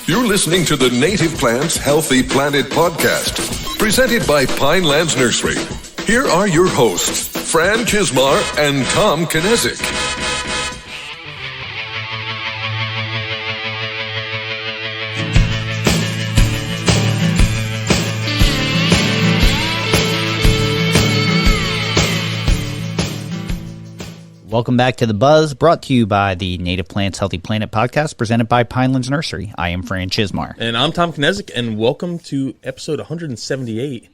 You're listening to the Native Plants Healthy Planet podcast, presented by Pinelands Nursery. Here are your hosts, Fran Chismar and Tom Kinezic. Welcome back to The Buzz, brought to you by the Native Plants Healthy Planet podcast, presented by Pinelands Nursery. I am Fran Chismar. And I'm Tom Kinezic, and welcome to episode 178,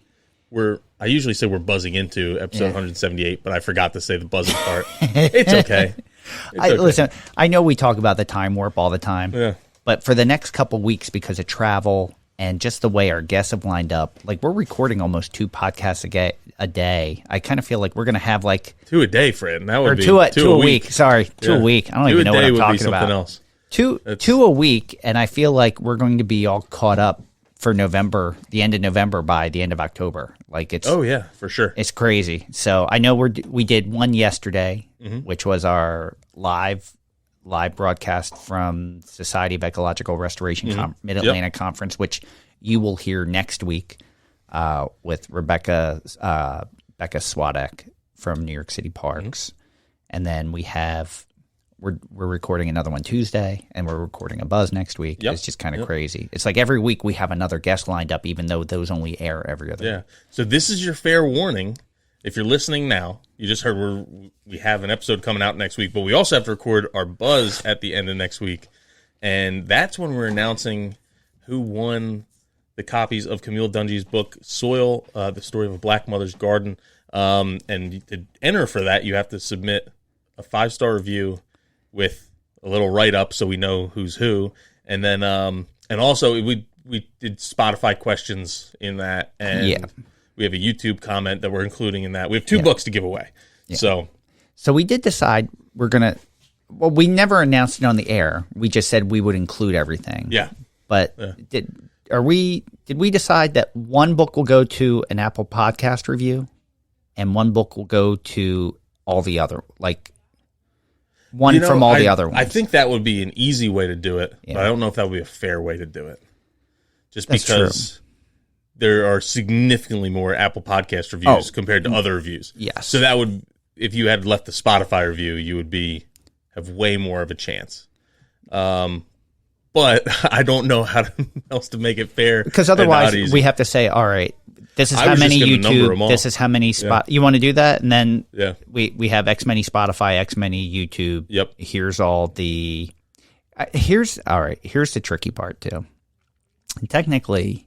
where I usually say we're buzzing into episode 178, but I forgot to say the buzzing part. It's okay. Listen, I know we talk about the time warp all the time, but for the next couple weeks, because of travel and just the way our guests have lined up, like we're recording almost 2 podcasts a day. I kind of feel like we're going to have like 2 a day, Fred. That would be two a week. Sorry, 2 a week. I don't even know what I'm talking about. Else. Two a week, and I feel like we're going to be all caught up for November, the end of November by the end of October. Like it's for sure. It's crazy. So I know we did one yesterday, which was our live broadcast from Society of Ecological Restoration Mid-Atlantic Conference, which you will hear next week with Rebecca Swadek from New York City Parks. And then we're recording another one Tuesday, and we're recording a Buzz next week. It's just kind of crazy. It's like every week we have another guest lined up, even though those only air every other week. So this is your fair warning. If you're listening now, you just heard we have an episode coming out next week, but we also have to record our Buzz at the end of next week. And that's when we're announcing who won the copies of Camille Dungy's book, Soil, The Story of a Black Mother's Garden. And to enter for that, you have to submit a 5-star review with a little write-up so we know who's who. And then and also we did Spotify questions in that. And we have a YouTube comment that we're including in that. We have 2 books to give away. So we did decide we're going to – well, we never announced it on the air. We just said we would include everything. Yeah. But did we decide that one book will go to an Apple Podcast review and one book will go to all the other – like one from all the other ones? I think that would be an easy way to do it, but I don't know if that would be a fair way to do it. Just because there are significantly more Apple Podcast reviews compared to other reviews. Yes. So that would, if you had left the Spotify review, you would have way more of a chance. But I don't know how else to make it fair. Because otherwise we have to say, all right, this is how many YouTube, this is how many spot. You want to do that? And then we have X many Spotify, X many YouTube. Yep. Here's all the, here's the tricky part too. And technically,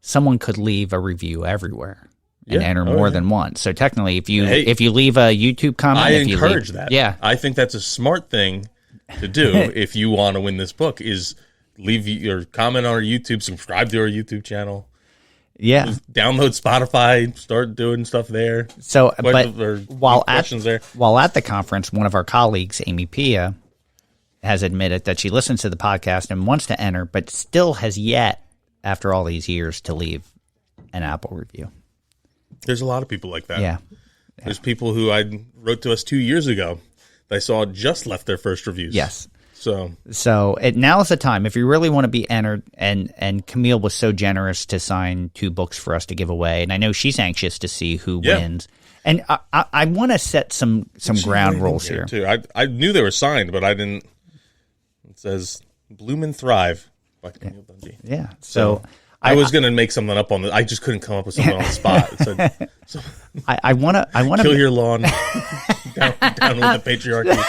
someone could leave a review everywhere and enter more than one. So technically, if you leave a YouTube comment, I encourage that. Yeah, I think that's a smart thing to do if you want to win this book. Is leave your comment on our YouTube, subscribe to our YouTube channel. Yeah, just download Spotify, start doing stuff there. So, but while at the conference, one of our colleagues, Amy Pia, has admitted that she listens to the podcast and wants to enter, but still has yet, after all these years, to leave an Apple review. There's a lot of people like that. Yeah. There's people who I wrote to us 2 years ago that I saw just left their first reviews. Yes. So now is the time. If you really want to be entered, and Camille was so generous to sign 2 books for us to give away, and I know she's anxious to see who wins. And I want to set some ground rules here. Too. I knew they were signed, but I didn't. It says Bloom and Thrive by Camille Dungy. Yeah. So I was going to make something up on the. I just couldn't come up with something on the spot. It said, I want to kill your lawn down with the patriarchy.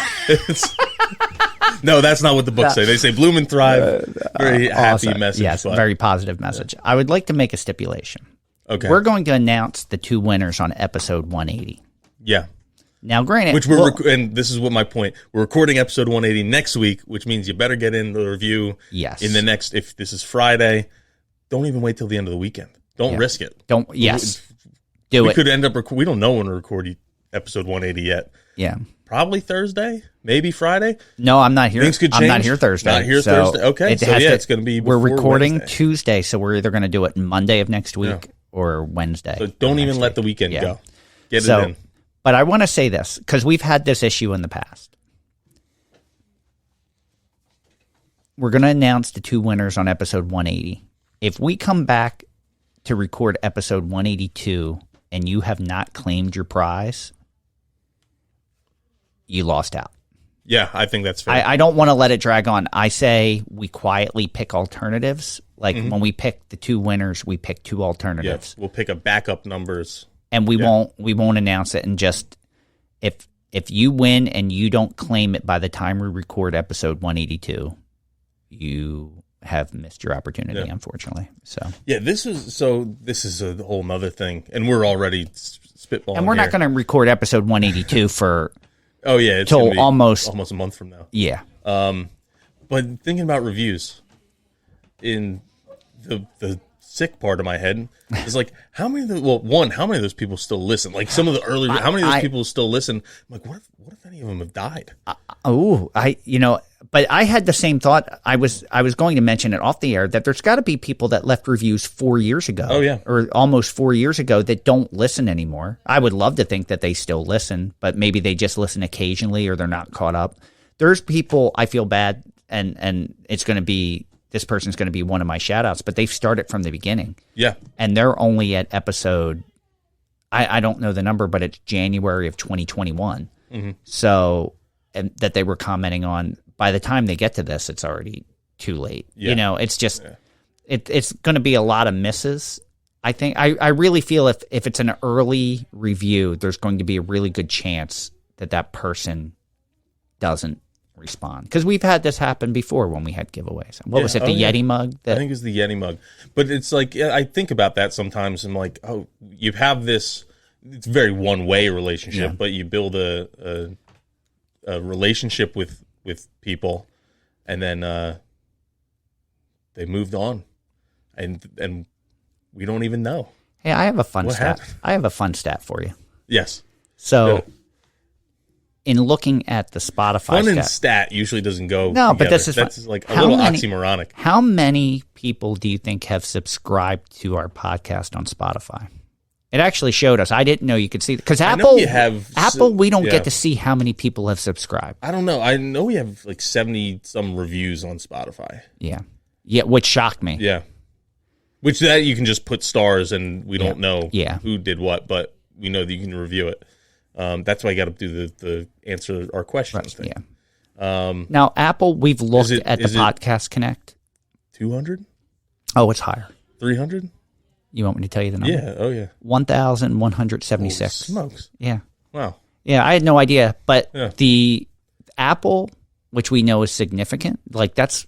No, that's not what the books say. They say bloom and thrive. Very happy message. Yes, very positive message. I would like to make a stipulation. Okay. We're going to announce the 2 winners on episode 180. Yeah. Now, granted, which and this is what my point. We're recording episode 180 next week, which means you better get in the review. Yes. In the next, if this is Friday, don't even wait till the end of the weekend. Don't risk it. Do it. We could end up. We don't know when to record episode 180 yet. Yeah. Probably Thursday, maybe Friday. No, I'm not here. Things could change. I'm not here Thursday. Not here Thursday. Okay, it's going to be. We're recording Wednesday. Tuesday, so we're either going to do it Monday of next week or Wednesday. So don't even let the weekend go. Get it in. But I want to say this because we've had this issue in the past. we're going to announce the 2 winners on episode 180. If we come back to record episode 182 and you have not claimed your prize, you lost out. Yeah, I think that's fair. I don't want to let it drag on. I say we quietly pick alternatives. Like when we pick the 2 winners, we pick 2 alternatives. Yeah, we'll pick a backup numbers. And we won't announce it. And just if you win and you don't claim it by the time we record episode 182, you have missed your opportunity, unfortunately. So this is a whole nother thing, and we're already spitballing. And we're not going to record episode 182 for it's till almost a month from now. Yeah. But thinking about reviews, in the sick part of my head is like, how many of those people still listen? Like some of the early, how many of those people still listen? I'm like, what if any of them have died? But I had the same thought. I was going to mention it off the air that there's got to be people that left reviews 4 years ago. Oh, yeah. Or almost 4 years ago that don't listen anymore. I would love to think that they still listen, but maybe they just listen occasionally or they're not caught up. There's people, I feel bad, and it's going to be, this person's going to be one of my shout outs, but they've started from the beginning. Yeah. And they're only at episode, I don't know the number, but it's January of 2021. Mm-hmm. So, and that they were commenting on. By the time they get to this, it's already too late. Yeah. It's just, it's going to be a lot of misses. I think, I really feel if it's an early review, there's going to be a really good chance that person doesn't respond. Because we've had this happen before when we had giveaways. What was it, the Yeti mug? I think it's the Yeti mug. But it's like, I think about that sometimes. I'm like, oh, you have this, it's a very one-way relationship, but you build a relationship with people, and then they moved on, and we don't even know. Hey, I have a fun stat. I have a fun stat for you. Yes. So, in looking at the Spotify fun and stat usually doesn't go. No, together. But this is that's like a little oxymoronic. How many people do you think have subscribed to our podcast on Spotify? It actually showed us. I didn't know you could see, because Apple, we don't get to see how many people have subscribed. I don't know. I know we have like 70 some reviews on Spotify. Yeah, which shocked me. Yeah, which that you can just put stars, and we don't know who did what, but we know that you can review it. That's why you got to do the answer our questions thing. Yeah. Now Apple, we've looked at the Podcast Connect. 200? Oh, it's higher. 300? You want me to tell you the number? Yeah. Oh, yeah. 1,176. Smokes. Yeah. Wow. Yeah, I had no idea. But the Apple, which we know is significant, like that's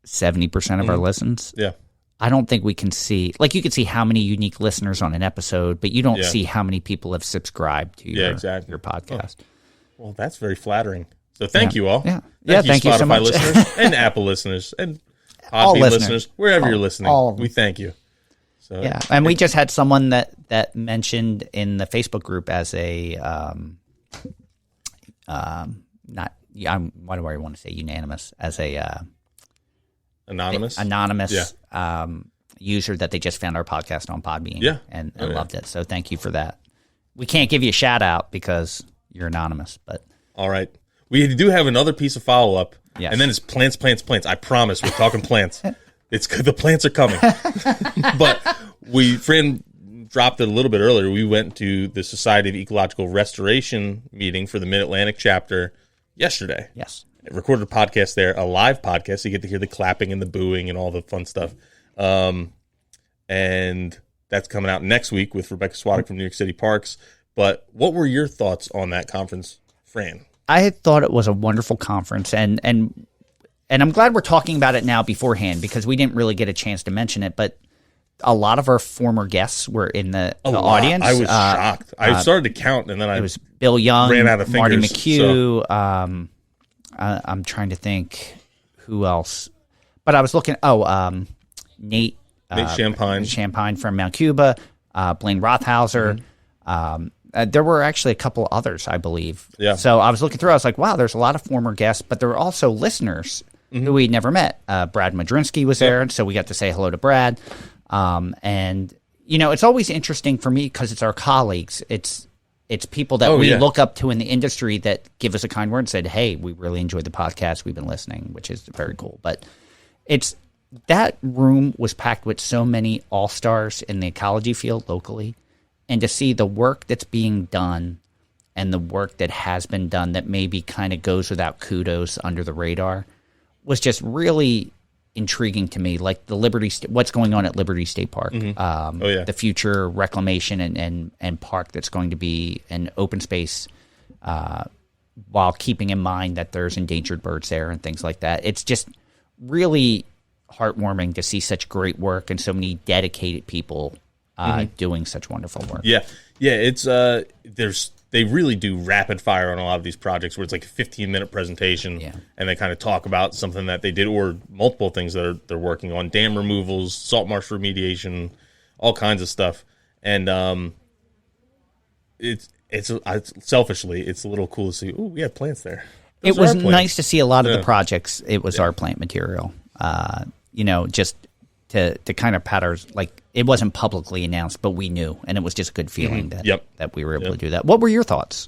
70% of our listens. Yeah. I don't think we can see, like you can see how many unique listeners on an episode, but you don't see how many people have subscribed to your podcast. Oh. Well, that's very flattering. So thank you all. Yeah. Thank you, Spotify so much. Listeners and Apple listeners and Podbean listeners, wherever you're listening. We thank you. So, and we just had someone that mentioned in the Facebook group as a why do I want to say unanimous, as a anonymous user that they just found our podcast on Podbean and loved it. So thank you for that. We can't give you a shout out because you're anonymous, but all right, we do have another piece of follow up, and then it's plants. I promise we're talking plants. It's the plants are coming. But Fran dropped it a little bit earlier. We went to the Society of Ecological Restoration meeting for the Mid-Atlantic chapter yesterday. Yes. I recorded a podcast there, a live podcast, so you get to hear the clapping and the booing and all the fun stuff. And that's coming out next week with Rebecca Swadek from New York City Parks. But what were your thoughts on that conference, Fran? I had thought it was a wonderful conference, and I'm glad we're talking about it now beforehand because we didn't really get a chance to mention it, but a lot of our former guests were in the audience. I was shocked. I started to count, and then it was Bill Young, ran out of fingers, Marty McHugh. So. I'm trying to think who else. But I was looking, Nate Champagne from Mount Cuba, Blaine Rothhauser. Mm-hmm. There were actually a couple others, I believe. Yeah. So I was looking through. I was like, wow, there's a lot of former guests, but there were also listeners who we'd never met. Brad Madrinsky was there, so we got to say hello to Brad. And, it's always interesting for me because it's our colleagues. It's people that we look up to in the industry that give us a kind word and said, hey, we really enjoyed the podcast. We've been listening, which is very cool. But that room was packed with so many all-stars in the ecology field locally, and to see the work that's being done and the work that has been done that maybe kind of goes without kudos under the radar was just really intriguing to me. Like the what's going on at Liberty State Park, the future reclamation and park that's going to be an open space, while keeping in mind that there's endangered birds there and things like that. It's just really heartwarming to see such great work and so many dedicated people doing such wonderful work. Yeah. It's they really do rapid fire on a lot of these projects where it's like a 15-minute presentation, and they kind of talk about something that they did or multiple things that they're working on: dam removals, salt marsh remediation, all kinds of stuff. And it's selfishly, it's a little cool to see. Oh, we have plants there. It was nice to see a lot of the projects. It was our plant material. Just to kind of pat ours, like it wasn't publicly announced, but we knew, and it was just a good feeling that we were able to do that. What were your thoughts?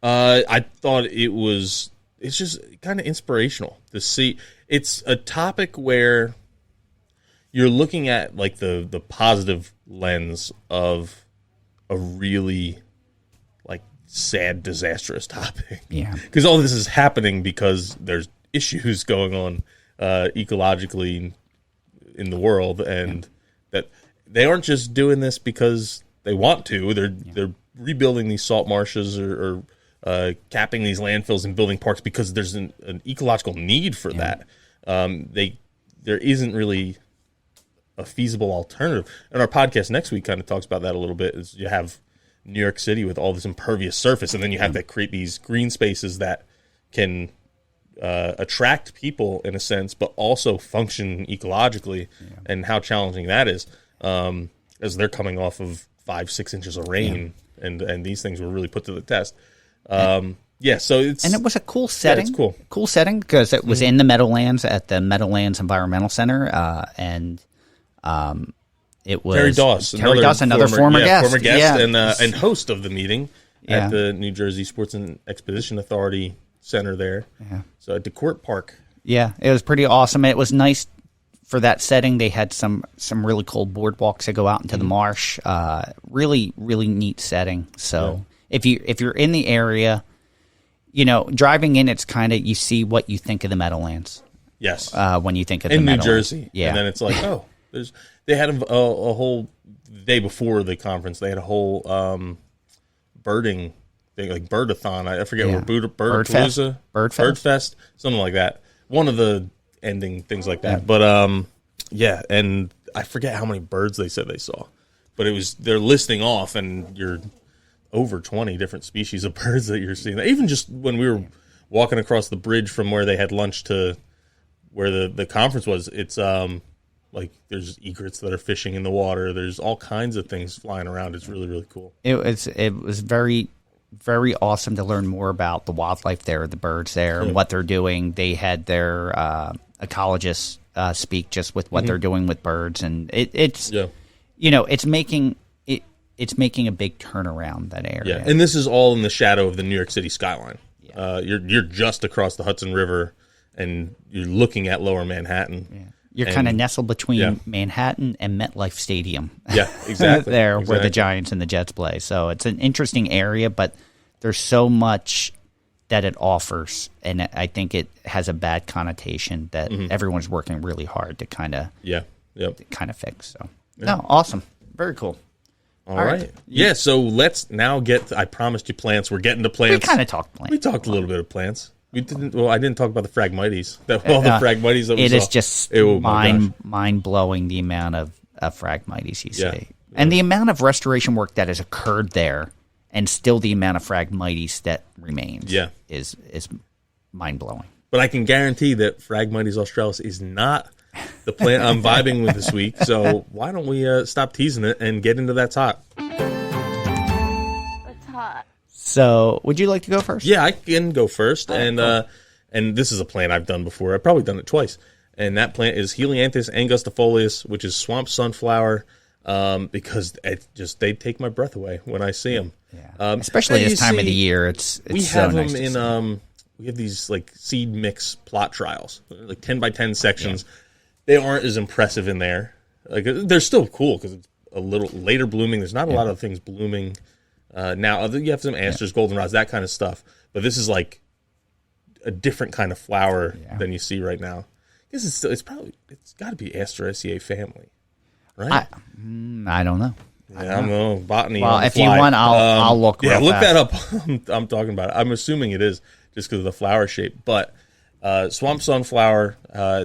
I thought it's just kind of inspirational to see. It's a topic where you're looking at like the positive lens of a really like sad, disastrous topic. Yeah. Because all this is happening because there's issues going on ecologically in the world, and that they aren't just doing this because they want to. They're rebuilding these salt marshes or capping these landfills and building parks because there's an ecological need for that. There isn't really a feasible alternative. And our podcast next week kind of talks about that a little bit. Is you have New York City with all this impervious surface, and then you have to create these green spaces that can attract people in a sense, but also function ecologically, and how challenging that is, as they're coming off of 5-6 inches of rain, and these things were really put to the test. So it was a cool setting. Yeah, it's cool setting because it was in the Meadowlands at the Meadowlands Environmental Center, and it was Terry Doss, another former guest, and host of the meeting at the New Jersey Sports and Expedition Authority Center there. So at DeCourt Park. Yeah, it was pretty awesome. It was nice for that setting. They had some really cool boardwalks that go out into the marsh. Really, really neat setting. So if you're in the area, driving in, it's kind of, you see what you think of the Meadowlands. Yes. When you think of in the New Meadowlands. Jersey. Yeah. And then it's like, they had a whole day before the conference. They had a whole birding thing, like birdathon. I forget what Birdapalooza, Bird Fest, something like that. One of the ending things like that. But and I forget how many birds they said they saw, but they're listing off, and you're over 20 different species of birds that you're seeing. Even just when we were walking across the bridge from where they had lunch to where the conference was, it's like there's egrets that are fishing in the water. There's all kinds of things flying around. It's really, really cool. It was very, very awesome to learn more about the wildlife there, the birds there, and what they're doing. They had their ecologists speak just with what they're doing with birds, and it's making a big turnaround, that area. Yeah, and this is all in the shadow of the New York City skyline. Yeah. You're just across the Hudson River, and you're looking at Lower Manhattan. Yeah. You're kind of nestled between Manhattan and MetLife Stadium. Yeah, exactly. Where the Giants and the Jets play. So it's an interesting area, but there's so much that it offers, and I think it has a bad connotation that everyone's working really hard to kind of fix. So awesome, very cool. All right. Yeah, so let's now I promised you plants. We're getting to plants. We kind of talked plants. We talked a little bit of plants. We didn't. Well, I didn't talk about the Phragmites. The Phragmites that we saw. It is just mind blowing the amount of Phragmites you see, and the amount of restoration work that has occurred there, and still the amount of Phragmites that remains. Is mind blowing. But I can guarantee that Phragmites australis is not the plant I'm vibing with this week. So why don't we stop teasing it and get into That's Hot? It's hot. So, would you like to go first? Yeah, I can go first. And this is a plant I've done before. I've probably done it twice. And that plant is Helianthus angustifolius, which is swamp sunflower, because they take my breath away when I see them. Yeah. Especially this time of the year. It's we so have nice them in we have these like seed mix plot trials, like 10 by 10 sections. they aren't as impressive in there. Like they're still cool because it's a little later blooming. There's not a lot of things blooming now. You have some asters, goldenrods, that kind of stuff. But this is like a different kind of flower than you see right now. I guess it's got to be Asteraceae family, right? I don't know. I don't know. Botany. Well, if you want, I'll look. Yeah, look fast. that up. I'm talking about it. I'm assuming it is just because of the flower shape. But swamp sunflower,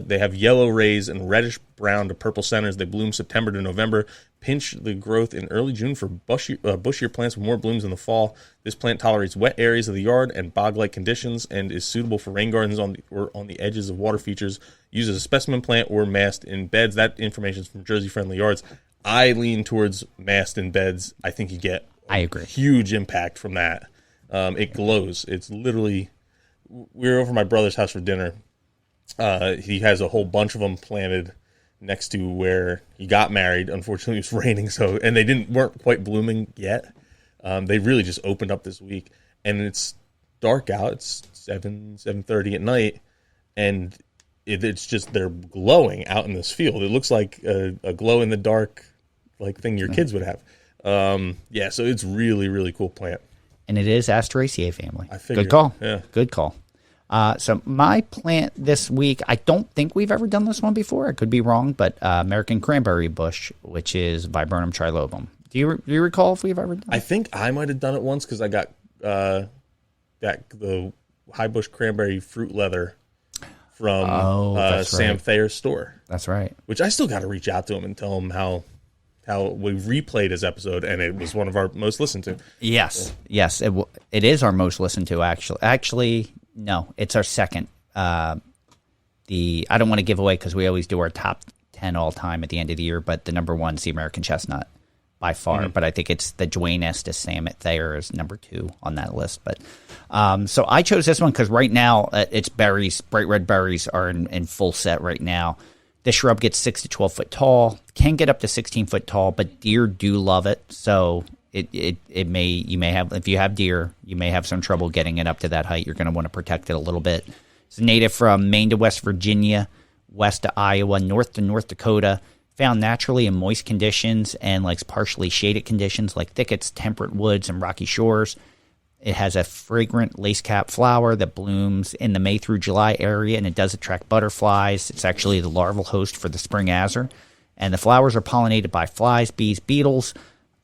they have yellow rays and reddish brown to purple centers. They bloom September to November. Pinch the growth in early June for bushier plants with more blooms in the fall. This plant tolerates wet areas of the yard and bog-like conditions and is suitable for rain gardens on the edges of water features. Used as a specimen plant or massed in beds. That information is from Jersey Friendly Yards. I lean towards massed in beds. I think you get huge impact from that. It glows. It's literally... We were over at my brother's house for dinner. He has a whole bunch of them planted next to where he got married. Unfortunately, it was raining, and they weren't quite blooming yet. They really just opened up this week, and it's dark out. It's 7:30 at night, and it's just they're glowing out in this field. It looks like a glow in the dark like thing your kids would have. So it's really, really cool plant. And it is Asteraceae family. I figured. Good call. Yeah. Good call. So my plant this week, I don't think we've ever done this one before. I could be wrong, but American cranberry bush, which is Viburnum trilobum. Do you recall if we've ever done it? I think I might have done it once because I got the high bush cranberry fruit leather from Sam Thayer's store. That's right. Which I still got to reach out to him and tell him how we replayed his episode, and it was one of our most listened to. Yes, it is our most listened to. Actually, no, it's our second. I don't want to give away because we always do our top 10 all time at the end of the year, but the number one is the American chestnut by far. Mm-hmm. But I think it's the Duane Estes Sam Thayer is number 2 on that list. But so I chose this one because right now its berries, bright red berries, are in full set right now. This shrub gets 6 to 12 foot tall, can get up to 16 foot tall, but deer do love it. So you may have, if you have deer, you may have some trouble getting it up to that height. You're going to want to protect it a little bit. It's native from Maine to West Virginia, west to Iowa, north to North Dakota, found naturally in moist conditions and likes partially shaded conditions like thickets, temperate woods, and rocky shores. It has a fragrant lace cap flower that blooms in the May through July area, and it does attract butterflies. It's actually the larval host for the spring azure. And the flowers are pollinated by flies, bees, beetles.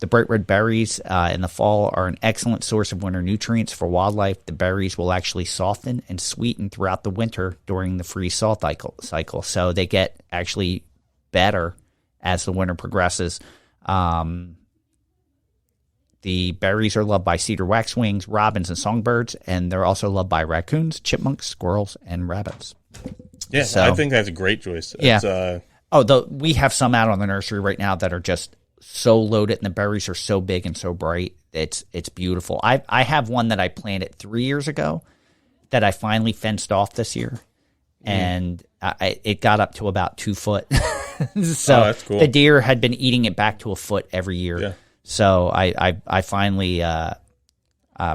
The bright red berries in the fall are an excellent source of winter nutrients for wildlife. The berries will actually soften and sweeten throughout the winter during the freeze-thaw cycle. So they get actually better as the winter progresses. The berries are loved by cedar waxwings, robins, and songbirds, and they're also loved by raccoons, chipmunks, squirrels, and rabbits. Yeah, so, I think that's a great choice. Yeah. We have some out on the nursery right now that are just so loaded, and the berries are so big and so bright. It's beautiful. I have one that I planted 3 years ago that I finally fenced off this year, and it got up to about 2 foot. So that's cool. The deer had been eating it back to a foot every year. Yeah. So I finally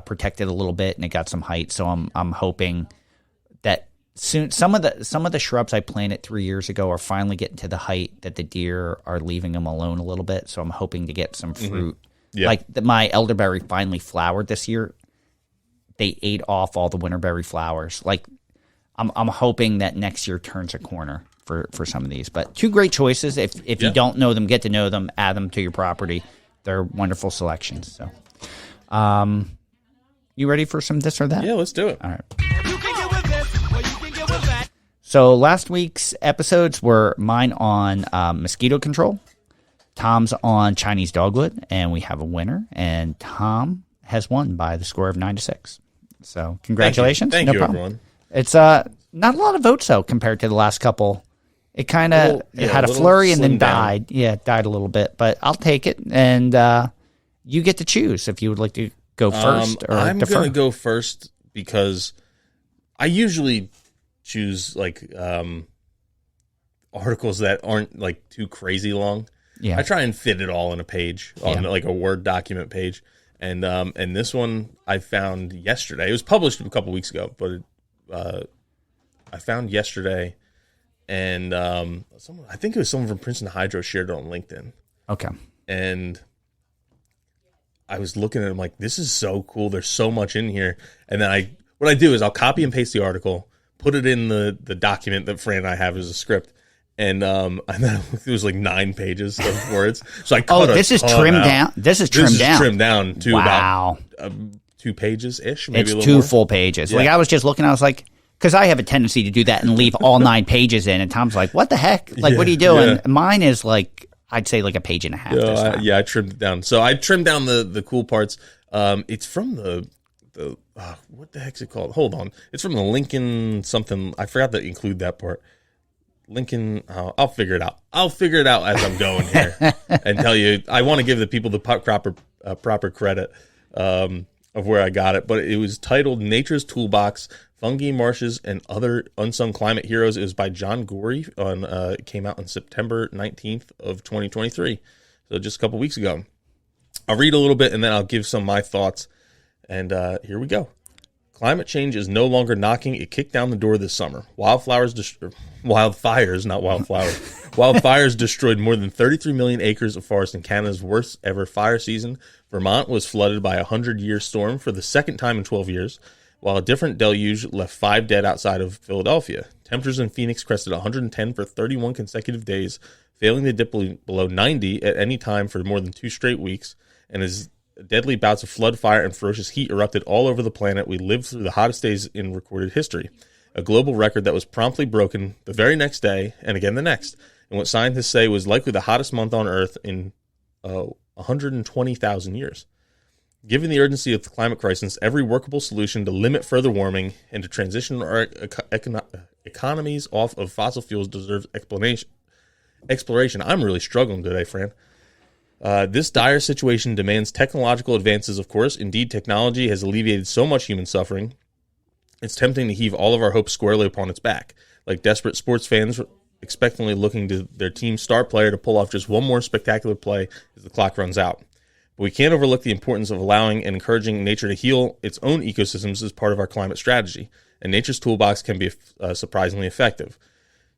protected a little bit, and it got some height. So I'm hoping that soon some of the shrubs I planted 3 years ago are finally getting to the height that the deer are leaving them alone a little bit. So I'm hoping to get some fruit. Mm-hmm. Yeah. Like my elderberry finally flowered this year. They ate off all the winterberry flowers. Like I'm hoping that next year turns a corner for some of these. But 2 great choices. If you don't know them, get to know them, add them to your property. They're wonderful selections. So, you ready for some this or that? Yeah, let's do it. All right. You can get with this, or you can get with that. So last week's episodes were mine on mosquito control. Tom's on Chinese dogwood, and we have a winner. And Tom has won by the score of 9-6. So congratulations. Thank you everyone. It's not a lot of votes though compared to the last couple. It kind of had a flurry and then died. Down. Yeah, it died a little bit, but I'll take it. And you get to choose if you would like to go first or I'm defer. going to go first because I usually choose like articles that aren't like too crazy long. Yeah. I try and fit it all in a page on like a Word document page. And this one I found yesterday. It was published a couple weeks ago, but I found yesterday and I think it was someone from Princeton Hydro shared it on LinkedIn. Okay. And I was looking at it, I'm like, this is so cool. There's so much in here. And then what I do is I'll copy and paste the article, put it in the document that Fran and I have as a script. And then it was like 9 pages of words. So I cut this is trimmed down. This is trimmed down to about 2 pages ish. Maybe it's 2 full pages. Yeah. Like I was just looking, I was like, because I have a tendency to do that and leave all 9 pages in. And Tom's like, "What the heck? Like, what are you doing?" Yeah. Mine is like, I'd say like a page and a half. I trimmed it down. So I trimmed down the cool parts. It's from the what the heck's it called? Hold on. It's from the Lincoln something. I forgot to include that part. Lincoln, I'll figure it out. I'll figure it out as I'm going here and tell you. I want to give the people the proper credit of where I got it, but it was titled "Nature's Toolbox: Fungi, Marshes, and Other Unsung Climate Heroes." It was by John Gorey. It came out on September 19th of 2023, so just a couple weeks ago. I'll read a little bit and then I'll give some of my thoughts. And here we go. Climate change is no longer knocking. It kicked down the door this summer. Wildfires, not wildflowers. Wildfires destroyed more than 33 million acres of forest in Canada's worst ever fire season. Vermont was flooded by a 100-year storm for the second time in 12 years, while a different deluge left 5 dead outside of Philadelphia. Temperatures in Phoenix crested 110 for 31 consecutive days, failing to dip below 90 at any time for more than 2 straight weeks, and as deadly bouts of flood, fire, and ferocious heat erupted all over the planet, we lived through the hottest days in recorded history, a global record that was promptly broken the very next day and again the next, in what scientists say was likely the hottest month on Earth in 120,000 years. Given the urgency of the climate crisis, every workable solution to limit further warming and to transition our economies off of fossil fuels deserves exploration. I'm really struggling today, Fran. This dire situation demands technological advances, of course. Indeed, technology has alleviated so much human suffering, it's tempting to heave all of our hopes squarely upon its back. Like desperate sports fans expectantly looking to their team's star player to pull off just one more spectacular play as the clock runs out. But we can't overlook the importance of allowing and encouraging nature to heal its own ecosystems as part of our climate strategy, and nature's toolbox can be surprisingly effective.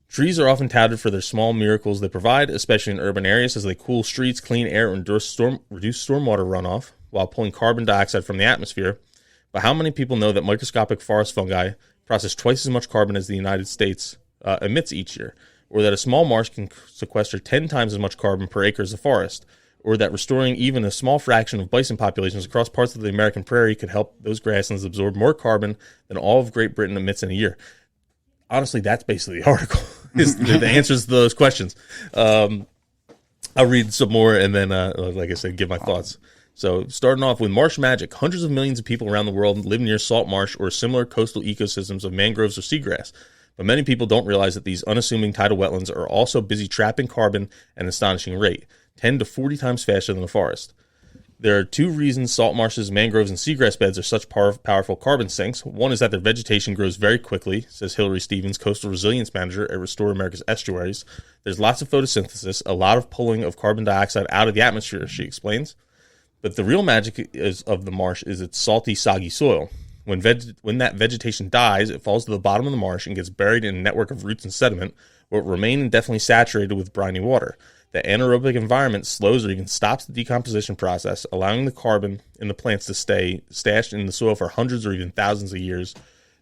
Trees are often touted for their small miracles they provide, especially in urban areas, as they cool streets, clean air, and reduce stormwater runoff while pulling carbon dioxide from the atmosphere. But how many people know that microscopic forest fungi process twice as much carbon as the United States emits each year, or that a small marsh can sequester 10 times as much carbon per acre as a forest, or that restoring even a small fraction of bison populations across parts of the American prairie could help those grasslands absorb more carbon than all of Great Britain emits in a year? Honestly, that's basically the article. Is the answers to those questions. I'll read some more and then, like I said, give my thoughts. So starting off with marsh magic. Hundreds of millions of people around the world live near salt marsh or similar coastal ecosystems of mangroves or seagrass. But many people don't realize that these unassuming tidal wetlands are also busy trapping carbon at an astonishing rate, 10 to 40 times faster than the forest. There are 2 reasons salt marshes, mangroves, and seagrass beds are such powerful carbon sinks. One is that their vegetation grows very quickly, says Hillary Stevens, Coastal Resilience Manager at Restore America's Estuaries. There's lots of photosynthesis, a lot of pulling of carbon dioxide out of the atmosphere, she explains. But the real magic of the marsh is its salty, soggy soil. When that vegetation dies, it falls to the bottom of the marsh and gets buried in a network of roots and sediment, where it will remain indefinitely saturated with briny water. The anaerobic environment slows or even stops the decomposition process, allowing the carbon in the plants to stay stashed in the soil for hundreds or even thousands of years.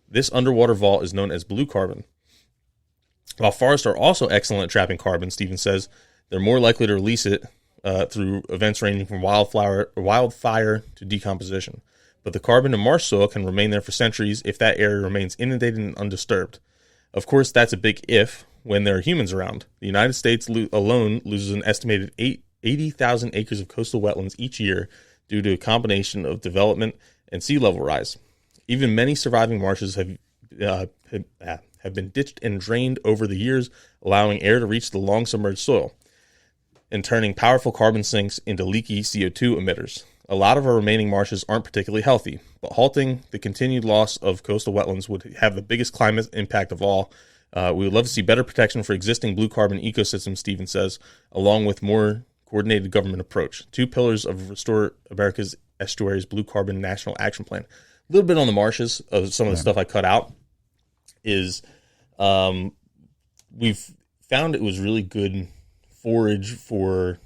This underwater vault is known as blue carbon. While forests are also excellent at trapping carbon, Stevens says, they're more likely to release it through events ranging from wildfire to decomposition. But the carbon in marsh soil can remain there for centuries if that area remains inundated and undisturbed. Of course, that's a big if when there are humans around. The United States alone loses an estimated 80,000 acres of coastal wetlands each year due to a combination of development and sea level rise. Even many surviving marshes have been ditched and drained over the years, allowing air to reach the long submerged soil and turning powerful carbon sinks into leaky CO2 emitters. A lot of our remaining marshes aren't particularly healthy, but halting the continued loss of coastal wetlands would have the biggest climate impact of all. We would love to see better protection for existing blue carbon ecosystems, Stevens says, along with more coordinated government approach. 2 pillars of Restore America's Estuaries Blue Carbon National Action Plan. A little bit on the marshes of some of the stuff I cut out is we've found it was really good forage for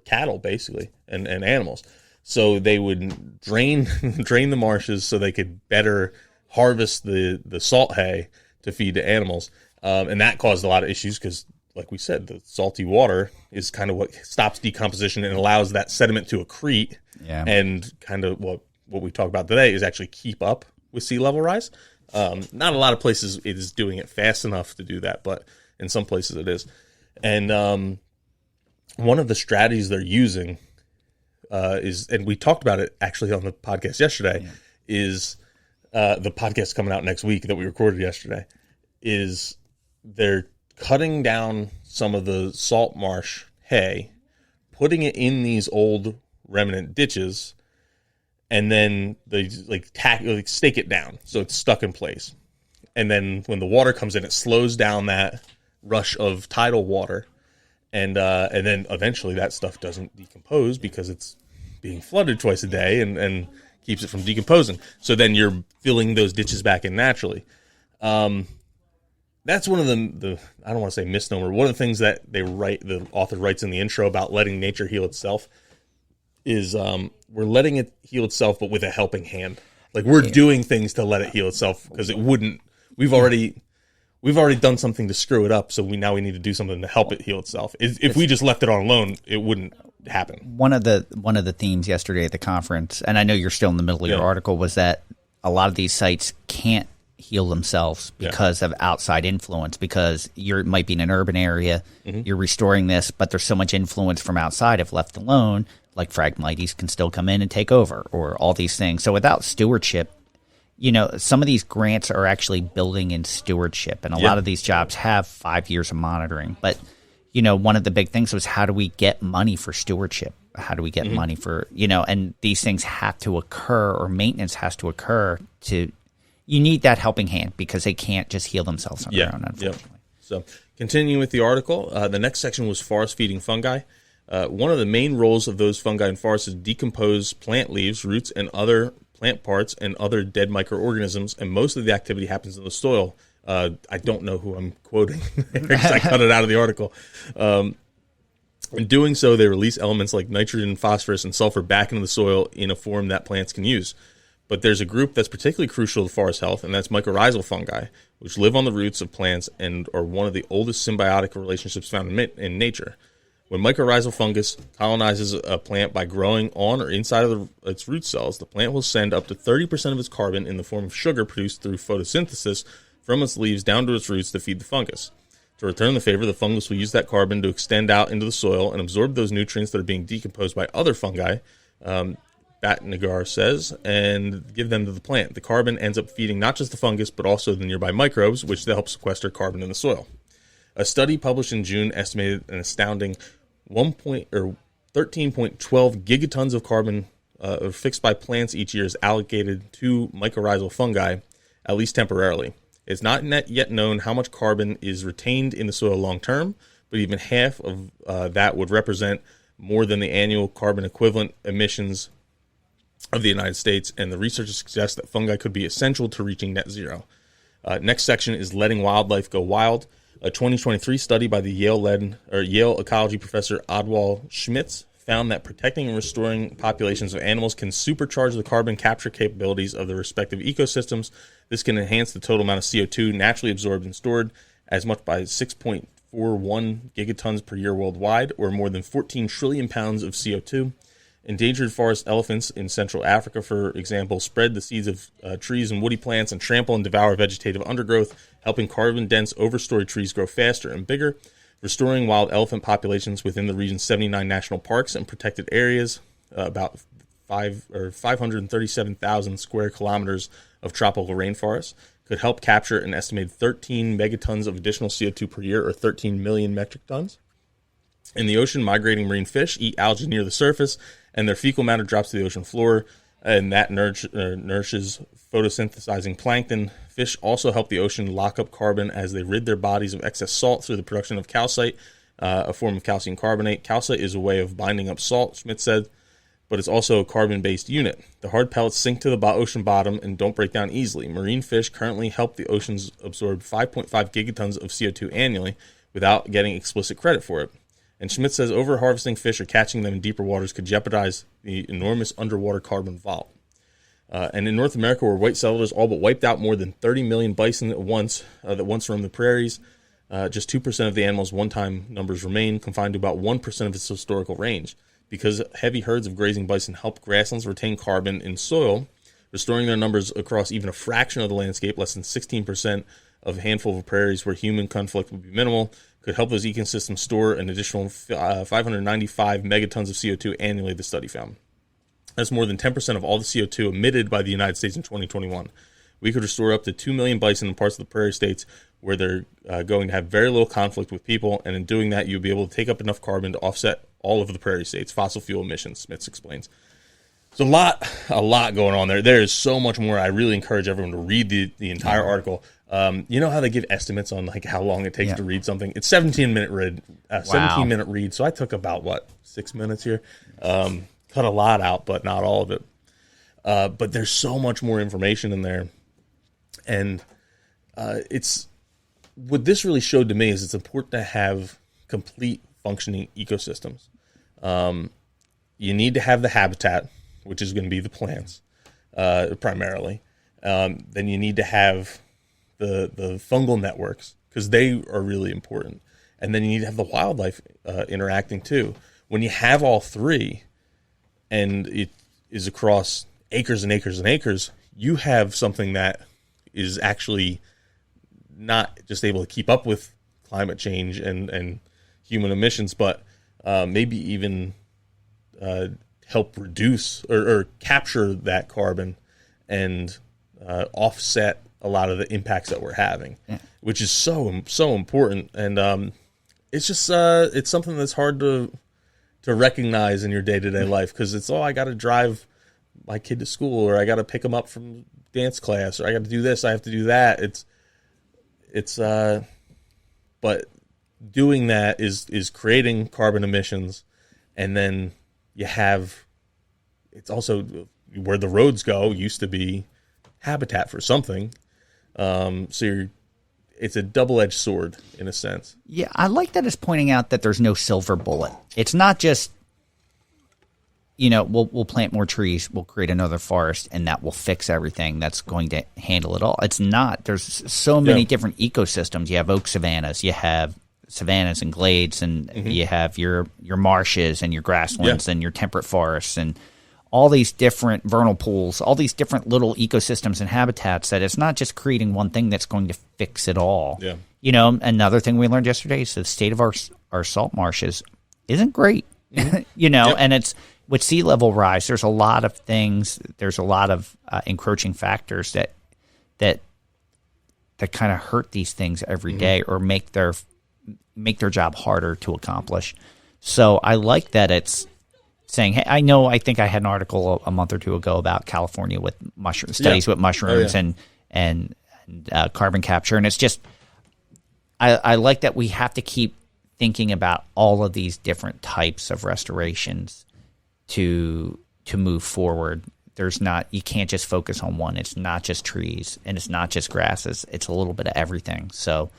cattle, basically, and animals. So they would drain the marshes so they could better harvest the salt hay to feed the animals. And that caused a lot of issues because, like we said, the salty water is kind of what stops decomposition and allows that sediment to accrete. Yeah. And kind of what we talk about today is actually keep up with sea level rise. Not a lot of places it is doing it fast enough to do that, but in some places it is. And one of the strategies they're using is, and we talked about it actually on the podcast yesterday, is the podcast coming out next week that we recorded yesterday, is they're cutting down some of the salt marsh hay, putting it in these old remnant ditches, and then they stake it down so it's stuck in place. And then when the water comes in, it slows down that rush of tidal water, and then eventually that stuff doesn't decompose because it's being flooded twice a day and keeps it from decomposing. So then you're filling those ditches back in naturally. That's one of the I don't want to say misnomer. One of the things that the author writes in the intro about letting nature heal itself is we're letting it heal itself, but with a helping hand. Like we're doing things to let it heal itself because it wouldn't. We've already done something to screw it up, so we need to do something to help it heal itself. If we just left it on alone, it wouldn't happen. One of the themes yesterday at the conference, and I know you're still in the middle of your article, was that a lot of these sites can't heal themselves because of outside influence, because you might be in an urban area, you're restoring this, but there's so much influence from outside. If left alone, like Phragmites can still come in and take over, or all these things. So without stewardship, some of these grants are actually building in stewardship, and a lot of these jobs have 5 years of monitoring. But, one of the big things was, how do we get money for stewardship? How do we get money for, and these things have to occur, or maintenance has to occur you need that helping hand, because they can't just heal themselves on their own, unfortunately. So continuing with the article, the next section was forest feeding fungi. One of the main roles of those fungi in forests is decompose plant leaves, roots, and other plant parts and other dead microorganisms, and most of the activity happens in the soil. I don't know who I'm quoting because I cut it out of the article. In doing so, they release elements like nitrogen, phosphorus, and sulfur back into the soil in a form that plants can use. But there's a group that's particularly crucial to forest health, and that's mycorrhizal fungi, which live on the roots of plants and are one of the oldest symbiotic relationships found in nature. When mycorrhizal fungus colonizes a plant by growing on or inside of its root cells, the plant will send up to 30% of its carbon in the form of sugar produced through photosynthesis from its leaves down to its roots to feed the fungus. To return the favor, the fungus will use that carbon to extend out into the soil and absorb those nutrients that are being decomposed by other fungi, Batnagar says, and give them to the plant. The carbon ends up feeding not just the fungus, but also the nearby microbes, which help sequester carbon in the soil. A study published in June estimated an astounding 13.12 gigatons of carbon fixed by plants each year is allocated to mycorrhizal fungi, at least temporarily. It's not yet known how much carbon is retained in the soil long term, but even half of that would represent more than the annual carbon equivalent emissions of the United States, and the researchers suggest that fungi could be essential to reaching net zero. Next section is letting wildlife go wild. A 2023 study by the Yale ecology professor Adwal Schmitz found that protecting and restoring populations of animals can supercharge the carbon capture capabilities of the respective ecosystems. This can enhance the total amount of CO2 naturally absorbed and stored as much by 6.41 gigatons per year worldwide, or more than 14 trillion pounds of CO2. Endangered forest elephants in Central Africa, for example, spread the seeds of trees and woody plants and trample and devour vegetative undergrowth, helping carbon-dense overstory trees grow faster and bigger, restoring wild elephant populations within the region's 79 national parks and protected areas, about 537,000 square kilometers of tropical rainforest, could help capture an estimated 13 megatons of additional CO2 per year, or 13 million metric tons. In the ocean, migrating marine fish eat algae near the surface, and their fecal matter drops to the ocean floor, and that nourishes photosynthesizing plankton. Fish also help the ocean lock up carbon as they rid their bodies of excess salt through the production of calcite, a form of calcium carbonate. Calcite is a way of binding up salt, Schmidt said. but it's also a carbon-based unit. The hard pellets sink to the ocean bottom and don't break down easily. Marine fish currently help the oceans absorb 5.5 gigatons of CO2 annually without getting explicit credit for it. And Schmidt says over-harvesting fish or catching them in deeper waters could jeopardize the enormous underwater carbon vault. And in North America, where white settlers all but wiped out more than 30 million bison at once that once roamed the prairies, just 2% of the animal's one-time numbers remain, confined to about 1% of its historical range. Because heavy herds of grazing bison help grasslands retain carbon in soil, restoring their numbers across even a fraction of the landscape, less than 16% of a handful of prairies where human conflict would be minimal, could help those ecosystems store an additional 595 megatons of CO2 annually, the study found. That's more than 10% of all the CO2 emitted by the United States in 2021. We could restore up to 2 million bison in parts of the prairie states where they're going to have very little conflict with people, and in doing that, you'll be able to take up enough carbon to offset all of the prairie states' fossil fuel emissions, Smith explains. So a lot going on there. There is so much more. I really encourage everyone to read the entire article. You know how they give estimates on like how long it takes to read something? It's 17-minute read, 17-minute read. So I took about 6 minutes here. Cut a lot out, but not all of it. But there's so much more information in there, and it's what this really showed to me is it's important to have complete functioning ecosystems. You need to have the habitat, which is going to be the plants primarily. Then you need to have the fungal networks because they are really important. And then you need to have the wildlife interacting too. When you have all three and it is across acres and acres and acres, you have something that is actually not just able to keep up with climate change and human emissions, but maybe even help reduce or capture that carbon and offset a lot of the impacts that we're having, which is so important. And it's just it's something that's hard to recognize in your day-to-day life because it's, I got to drive my kid to school, or I got to pick him up from dance class, or I got to do this, I have to do that. It's but doing that is creating carbon emissions, and then you have, it's also where the roads go used to be habitat for something. So it's a double-edged sword in a sense. Yeah, I like that it's pointing out that there's no silver bullet. It's not just, we'll plant more trees, we'll create another forest, and that will fix everything. That's going to handle it all. It's not. There's so many different ecosystems. You have oak savannas, you have savannas and glades, and you have your marshes and your grasslands and your temperate forests and all these different vernal pools, all these different little ecosystems and habitats, that it's not just creating one thing that's going to fix it all. Yeah. Another thing we learned yesterday is the state of our salt marshes isn't great. And it's with sea level rise, there's a lot of things, there's a lot of encroaching factors that kind of hurt these things every day or make their job harder to accomplish. So I like that it's saying, hey, I think I had an article a month or two ago about California with studies with mushrooms and carbon capture. And it's just, I like that we have to keep thinking about all of these different types of restorations to move forward. You can't just focus on one. It's not just trees and it's not just grasses. It's a little bit of everything. So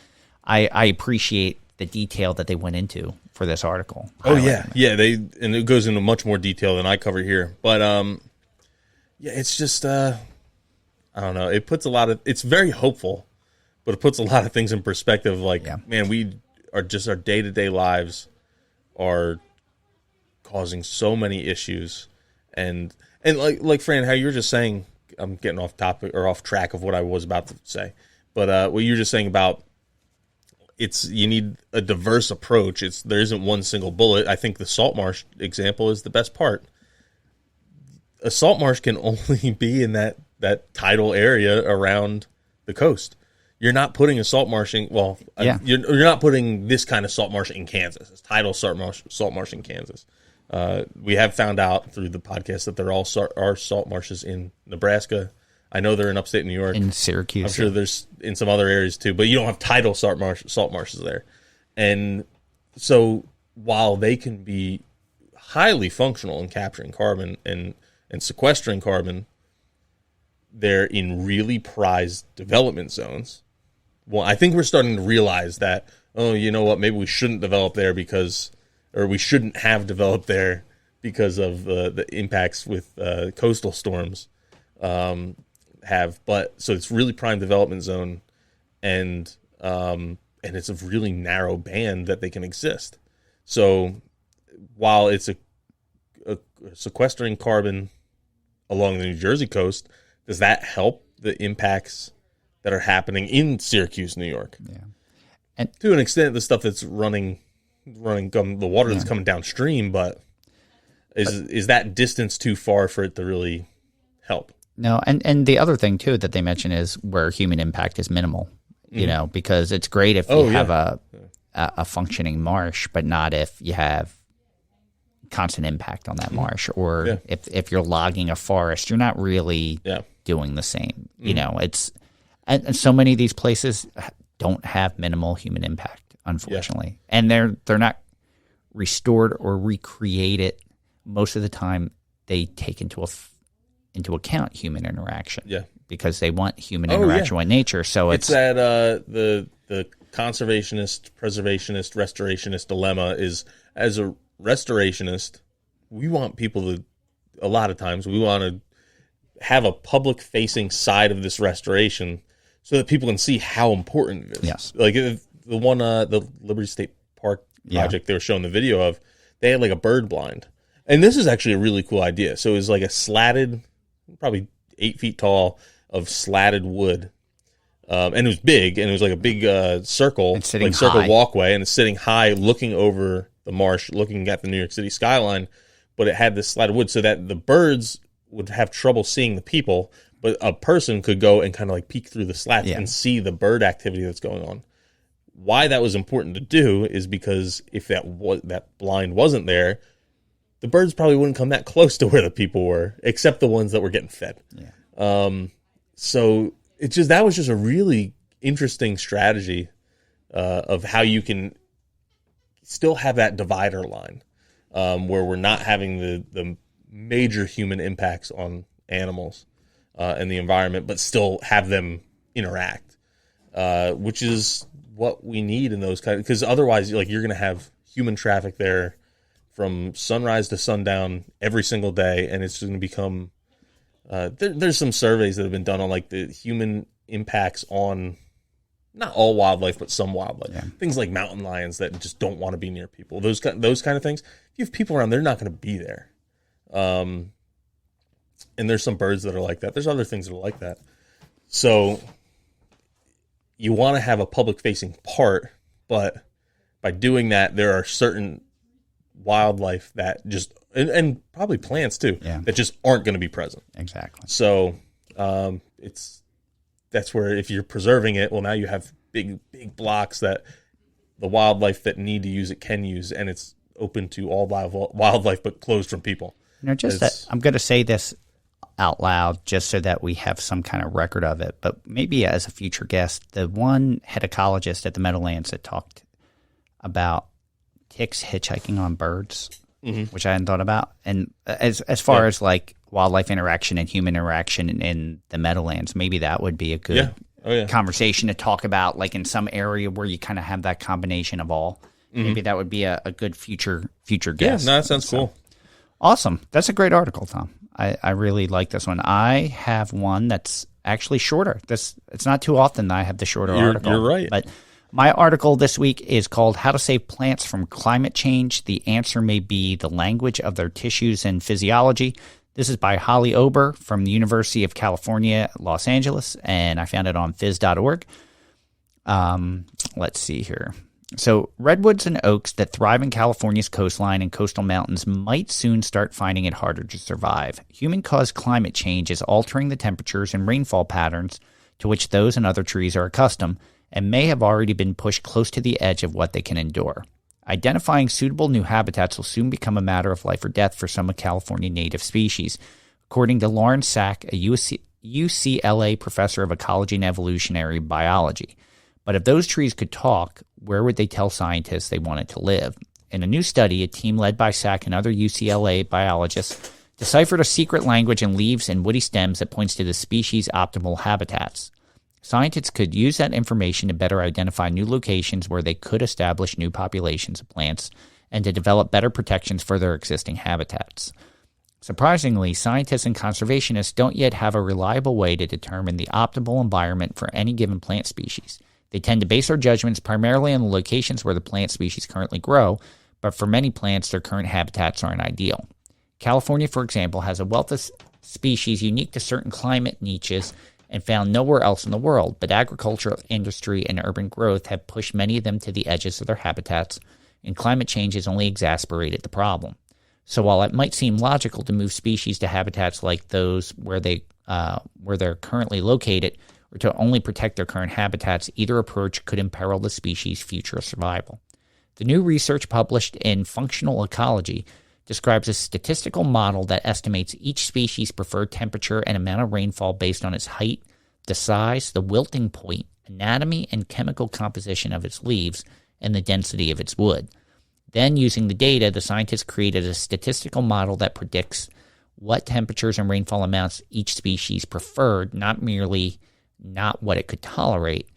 I appreciate the detail that they went into for this article. And it goes into much more detail than I cover here. But it's just I don't know. It puts it's very hopeful, but it puts a lot of things in perspective. Man, our day-to-day lives are causing so many issues, and like Fran, how you were just saying, I'm getting off topic or off track of what I was about to say, but what you were just saying about you need a diverse approach. There isn't one single bullet. I think the salt marsh example is the best part. A salt marsh can only be in that tidal area around the coast. You're not putting a salt marsh in, you're not putting this kind of salt marsh in Kansas. It's tidal salt marsh in Kansas. We have found out through the podcast that there are salt marshes in Nebraska. I know they're in upstate New York. In Syracuse. I'm sure there's in some other areas too, but you don't have tidal salt marshes there. And so while they can be highly functional in capturing carbon and sequestering carbon. They're in really prized development zones. Well, I think we're starting to realize that, oh, you know what, maybe we shouldn't develop there we shouldn't have developed there because of the impacts with coastal storms but so it's really prime development zone, and it's a really narrow band that they can exist. So while it's a sequestering carbon along the New Jersey coast, does that help the impacts that are happening in Syracuse, New York? Yeah, and to an extent, the stuff that's running the water that's coming downstream, but is that distance too far for it to really help? No, and the other thing too that they mention is where human impact is minimal. You know, because it's great if you have a functioning marsh, but not if you have constant impact on that marsh, or if you're logging a forest, you're not really doing the same. You know, it's and so many of these places don't have minimal human impact, unfortunately, and they're not restored or recreated. Most of the time, they take into account human interaction. Yeah. Because they want human interaction with nature. So it's that the conservationist, preservationist, restorationist dilemma is, as a restorationist, we want people to, a lot of times, we want to have a public-facing side of this restoration so that people can see how important it is. Yes. Like the one, the Liberty State Park project they were showing the video of, they had like a bird blind. And this is actually a really cool idea. So it was like a slatted, probably 8 feet tall, of slatted wood, and it was big, and it was like a big circle walkway, and it's sitting high, looking over the marsh, looking at the New York City skyline. But it had this slatted wood so that the birds would have trouble seeing the people, but a person could go and kind of like peek through the slats and see the bird activity that's going on. Why that was important to do is because if that blind wasn't there, the birds probably wouldn't come that close to where the people were, except the ones that were getting fed. Yeah. So that was just a really interesting strategy of how you can still have that divider line where we're not having the major human impacts on animals and the environment, but still have them interact, which is what we need in those kind of, because otherwise, like, you're going to have human traffic there from sunrise to sundown every single day, and it's going to become there's some surveys that have been done on like the human impacts on not all wildlife, but some wildlife. Yeah. Things like mountain lions that just don't want to be near people. Those kind of things. If you have people around, they're not going to be there. And there's some birds that are like that. There's other things that are like that. So you want to have a public-facing part, but by doing that, there are certain wildlife that just and probably plants too that just aren't going to be present. Exactly. So that's where if you're preserving it, well, now you have big blocks that the wildlife that need to use it can use, and it's open to all wildlife but closed from people. You know, I'm going to say this out loud just so that we have some kind of record of it, but maybe as a future guest, the one head ecologist at the Meadowlands that talked about ticks hitchhiking on birds, which I hadn't thought about. And as far as like wildlife interaction and human interaction in the Meadowlands, maybe that would be a good conversation to talk about, like in some area where you kind of have that combination of all. Maybe that would be a good future guest. Yeah, no, that sounds cool. Awesome. That's a great article, Tom. I really like this one. I have one that's actually shorter. It's not too often that I have the shorter article. You're right. But my article this week is called How to Save Plants from Climate Change. The answer may be the language of their tissues and physiology. This is by Holly Ober from the University of California, Los Angeles, and I found it on phys.org. Let's see here. So redwoods and oaks that thrive in California's coastline and coastal mountains might soon start finding it harder to survive. Human-caused climate change is altering the temperatures and rainfall patterns to which those and other trees are accustomed, and may have already been pushed close to the edge of what they can endure. Identifying suitable new habitats will soon become a matter of life or death for some of California native species, according to Lauren Sack, a UCLA professor of ecology and evolutionary biology. But if those trees could talk, where would they tell scientists they wanted to live? In a new study, a team led by SAC and other UCLA biologists deciphered a secret language in leaves and woody stems that points to the species' optimal habitats. Scientists could use that information to better identify new locations where they could establish new populations of plants and to develop better protections for their existing habitats. Surprisingly, scientists and conservationists don't yet have a reliable way to determine the optimal environment for any given plant species. They tend to base their judgments primarily on the locations where the plant species currently grow, but for many plants, their current habitats aren't ideal. California, for example, has a wealth of species unique to certain climate niches and found nowhere else in the world, but agricultural industry and urban growth have pushed many of them to the edges of their habitats, and climate change has only exacerbated the problem. So while it might seem logical to move species to habitats like those where they're currently located, or to only protect their current habitats, either approach could imperil the species' future survival. The new research published in Functional Ecology describes a statistical model that estimates each species' preferred temperature and amount of rainfall based on its height, the size, the wilting point, anatomy and chemical composition of its leaves, and the density of its wood. Then, using the data, the scientists created a statistical model that predicts what temperatures and rainfall amounts each species preferred, not what it could tolerate.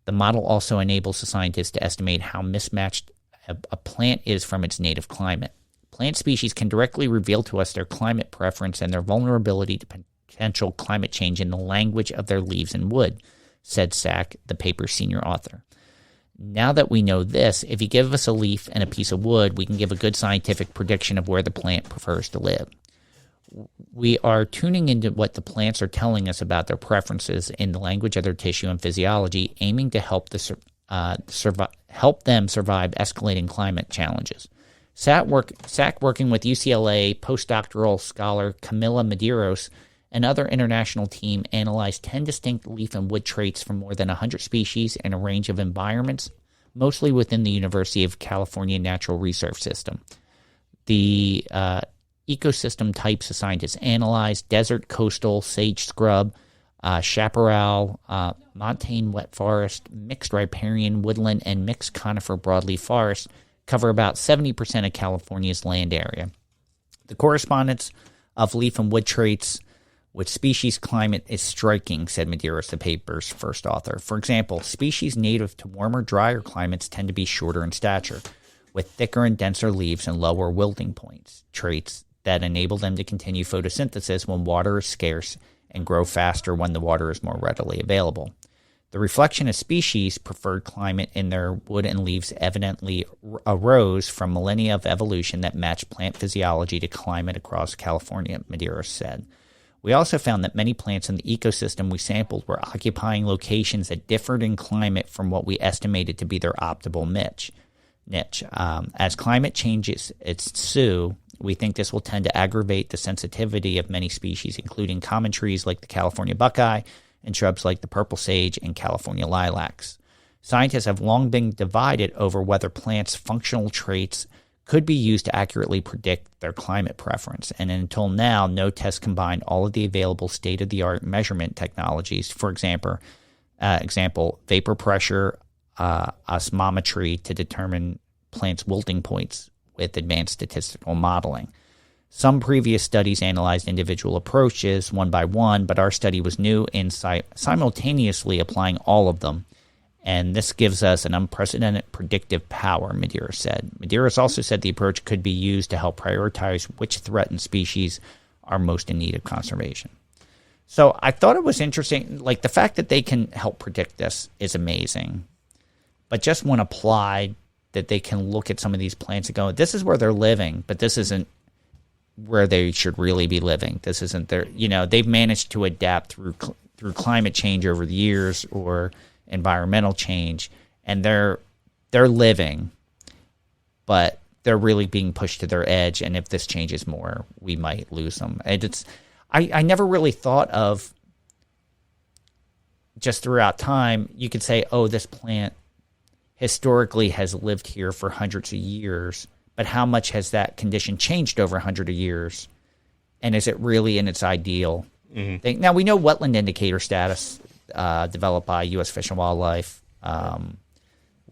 The model also enables the scientists to estimate how mismatched a plant is from its native climate. Plant species can directly reveal to us their climate preference and their vulnerability to potential climate change in the language of their leaves and wood, said Sack, the paper's senior author. Now that we know this, if you give us a leaf and a piece of wood, we can give a good scientific prediction of where the plant prefers to live. We are tuning into what the plants are telling us about their preferences in the language of their tissue and physiology, aiming to help them survive escalating climate challenges. SAC working with UCLA postdoctoral scholar Camila Medeiros and other international team analyzed 10 distinct leaf and wood traits from more than 100 species in a range of environments, mostly within the University of California Natural Research System. The ecosystem types the scientists analyzed: desert, coastal, sage scrub, chaparral, montane wet forest, mixed riparian woodland, and mixed conifer broadleaf forest cover about 70% of California's land area. The correspondence of leaf and wood traits with species climate is striking, said Medeiros, the paper's first author. For example, species native to warmer, drier climates tend to be shorter in stature, with thicker and denser leaves and lower wilting points, traits that enable them to continue photosynthesis when water is scarce and grow faster when the water is more readily available. The reflection of species' preferred climate in their wood and leaves evidently arose from millennia of evolution that matched plant physiology to climate across California, Medeiros said. We also found that many plants in the ecosystem we sampled were occupying locations that differed in climate from what we estimated to be their optimal niche. As climate changes ensue, we think this will tend to aggravate the sensitivity of many species, including common trees like the California buckeye and shrubs like the purple sage and California lilacs. Scientists have long been divided over whether plants' functional traits could be used to accurately predict their climate preference, and until now, no test combined all of the available state-of-the-art measurement technologies, for example, vapor pressure, osmometry to determine plants' wilting points with advanced statistical modeling. Some previous studies analyzed individual approaches one by one, but our study was new in simultaneously applying all of them, and this gives us an unprecedented predictive power, Medeiros said. Medeiros also said the approach could be used to help prioritize which threatened species are most in need of conservation. So I thought it was interesting, like the fact that they can help predict this is amazing, but just when applied, that they can look at some of these plants and go, this is where they're living, but this isn't where they should really be living. This isn't their, they've managed to adapt through climate change over the years or environmental change, and they're living, but they're really being pushed to their edge, and if this changes more, we might lose them. And I never really thought of, just throughout time, you could say, oh, this plant historically has lived here for hundreds of years, but how much has that condition changed over 100 years? And is it really in its ideal thing? Now, we know wetland indicator status developed by U.S. Fish and Wildlife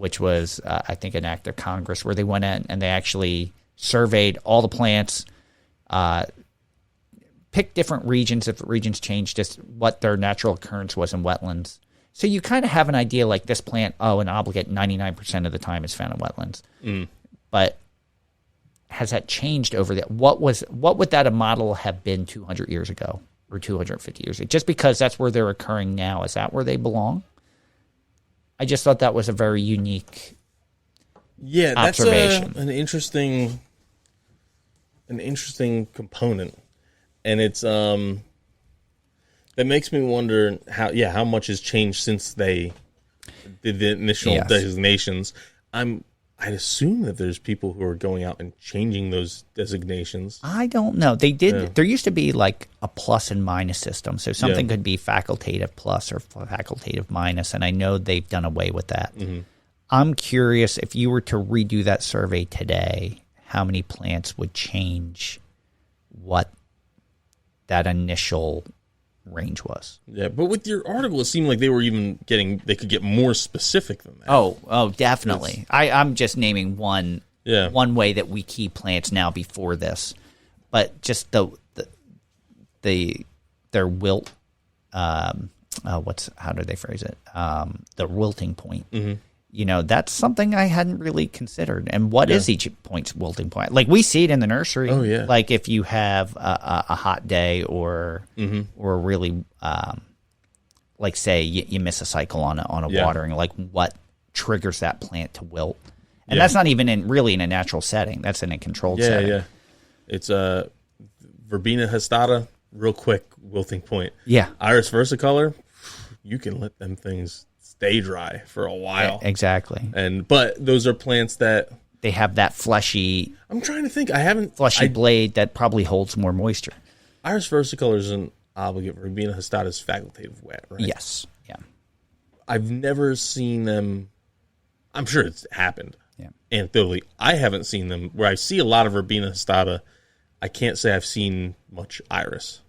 which was, I think, an act of Congress where they went in and they actually surveyed all the plants, picked different regions, if the regions changed, just what their natural occurrence was in wetlands. So you kind of have an idea like this plant, an obligate 99% of the time is found in wetlands. But has that changed over that? What would that a model have been 200 years ago or 250 years ago? Just because that's where they're occurring now, is that where they belong? I just thought that was a very unique observation. That's an interesting component, and it's that makes me wonder how much has changed since they did the initial designations. I'd assume that there's people who are going out and changing those designations. I don't know. They did. Yeah. There used to be like a plus and minus system, so something could be facultative plus or facultative minus, and I know they've done away with that. I'm curious, if you were to redo that survey today, how many plants would change what that initial range was. Yeah, but with your article, it seemed like they could get more specific than that. Oh, definitely. I'm just naming one way that we keep plants now before this, but just their wilt. How do they phrase it? The wilting point. That's something I hadn't really considered. And what is each point's wilting point? Like, we see it in the nursery. Oh, yeah. Like, if you have a hot day or really, like, say you miss a cycle on a watering, like what triggers that plant to wilt? And that's not even really in a natural setting. That's in a controlled setting. Yeah. It's Verbena hastata, real quick wilting point. Yeah. Iris versicolor, you can let them things stay dry for a while. Exactly. But those are plants that they have that fleshy. I'm trying to think. Blade that probably holds more moisture. Iris versicolor is an obligate. Verbena hastata is facultative wet, right? Yes. Yeah. I've never seen them. I'm sure it's happened. Yeah. Anecdotally, I haven't seen them. Where I see a lot of Verbena hastata, I can't say I've seen much iris.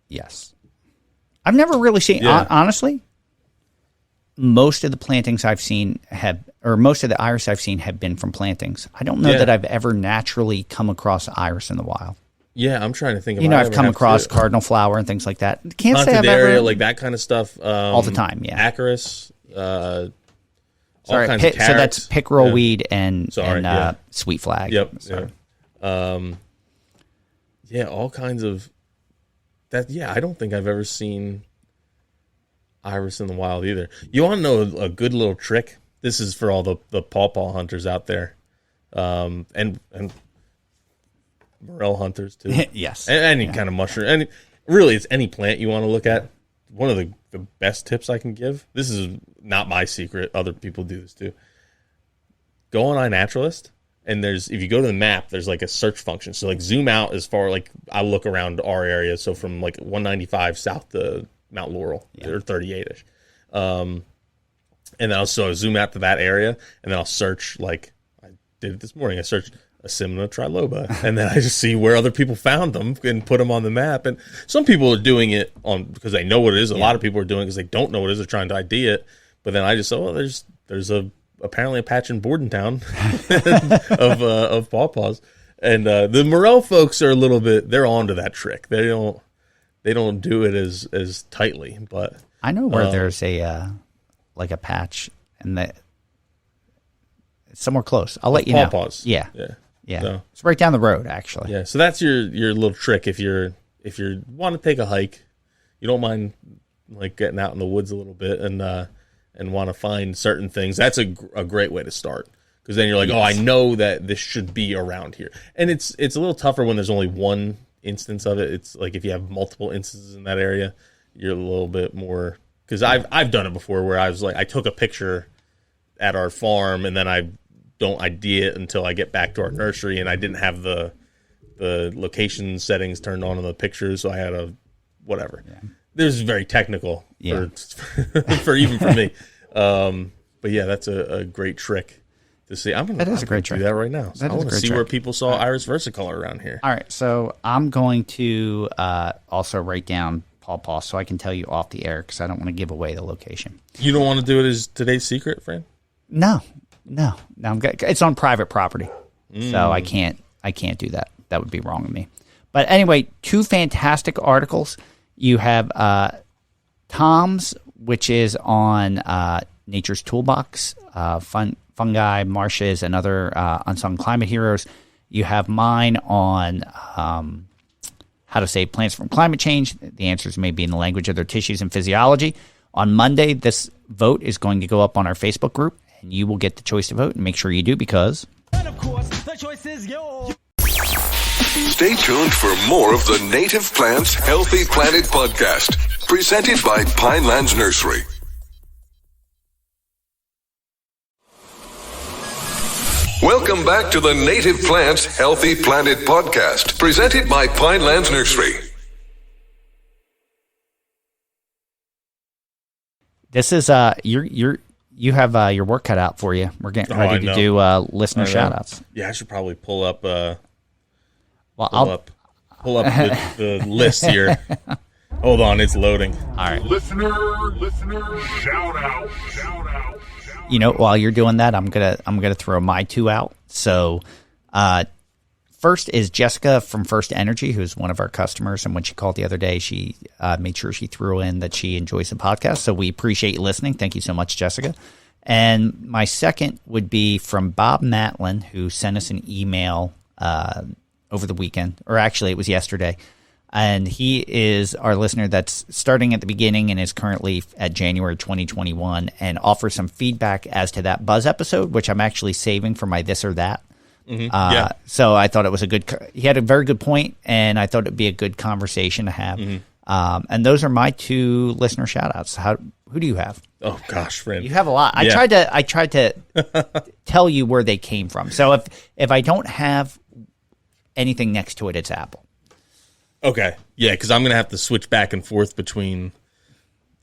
Yes. I've never really seen, honestly, most of the plantings I've seen most of the iris I've seen have been from plantings. I don't know that I've ever naturally come across iris in the wild. Yeah, I'm trying to think. I've come across cardinal flower and things like that. Can't say I've ever, like that kind of stuff. All the time, yeah. Acarus, all sorry, kinds of carrots. So that's pickerel weed and sweet flag. Yep. Yeah. All kinds of that. Yeah, I don't think I've ever seen iris in the wild either. You want to know a good little trick? This is for all the pawpaw hunters out there, and morel hunters too. Yes, and any kind of mushroom, and really, it's any plant you want to look at. One of the best tips I can give. This is not my secret. Other people do this too. Go on iNaturalist, and if you go to the map, there's like a search function. So like zoom out as far, like I look around our area. So from like 195 south to Mount Laurel, or 38ish. And then I'll zoom out to that area, and then I'll search, like I did it this morning. I searched Asimna triloba, and then I just see where other people found them and put them on the map. And some people are doing it because they know what it is. A lot of people are doing it because they don't know what it is. They're trying to ID it. But then I just there's apparently a patch in Bordentown of pawpaws. And the morel folks are they're onto that trick. They don't do it as tightly, but I know where there's a patch and it's somewhere close. I'll let you know. Pawpaws. Yeah. So, it's right down the road, actually. Yeah. So that's your little trick if you want to take a hike, you don't mind like getting out in the woods a little bit and want to find certain things. That's a great way to start. Because then you're like, I know that this should be around here. And it's a little tougher when there's only one instance of it. It's like if you have multiple instances in that area, you're a little bit more. Because I've done it before where I was like, I took a picture at our farm and then I don't ID it until I get back to our nursery, and I didn't have the location settings turned on in the pictures, so I had a whatever. Yeah. This is very technical for even for me. But yeah, that's a great trick. To see, that is a great trick. Do that right now. So I want to see where people saw iris versicolor around here. All right, so I'm going to also write down Paw, so I can tell you off the air because I don't want to give away the location. You don't want to do it as today's secret, Fran? No. I'm good. It's on private property, so I can't do that. That would be wrong of me. But anyway, 2 fantastic articles. You have Tom's, which is on Nature's Toolbox, fungi, marshes, and other unsung climate heroes. You have mine on how to save plants from climate change. The answers may be in the language of their tissues and physiology. On Monday, this vote is going to go up on our Facebook group, and you will get the choice to vote. And make sure you do because... And of course, the choice is yours. Stay tuned for more of the Native Plants Healthy Planet podcast, presented by Pinelands Nursery. Welcome back to the Native Plants Healthy Planet podcast, presented by Pinelands Nursery. This is you have your work cut out for you. We're getting ready to do listener shout-outs. Yeah, I should probably pull up the list here. Hold on, it's loading. All right. Listener, shout out. You know, while you're doing that, I'm gonna throw my 2 out. So, first is Jessica from First Energy, who's one of our customers, and when she called the other day, she made sure she threw in that she enjoys the podcast. So we appreciate you listening. Thank you so much, Jessica. And my second would be from Bob Matlin, who sent us an email over the weekend, or actually it was yesterday. And he is our listener that's starting at the beginning and is currently at January 2021 and offers some feedback as to that Buzz episode, which I'm actually saving for my This or That. Yeah. So I thought it was he had a very good point, and I thought it'd be a good conversation to have. And those are my 2 listener shout outs. Who do you have? Oh gosh, friend. You have a lot. I tried to tell you where they came from. So if I don't have anything next to it, it's Apple. Okay. Yeah, because I'm going to have to switch back and forth between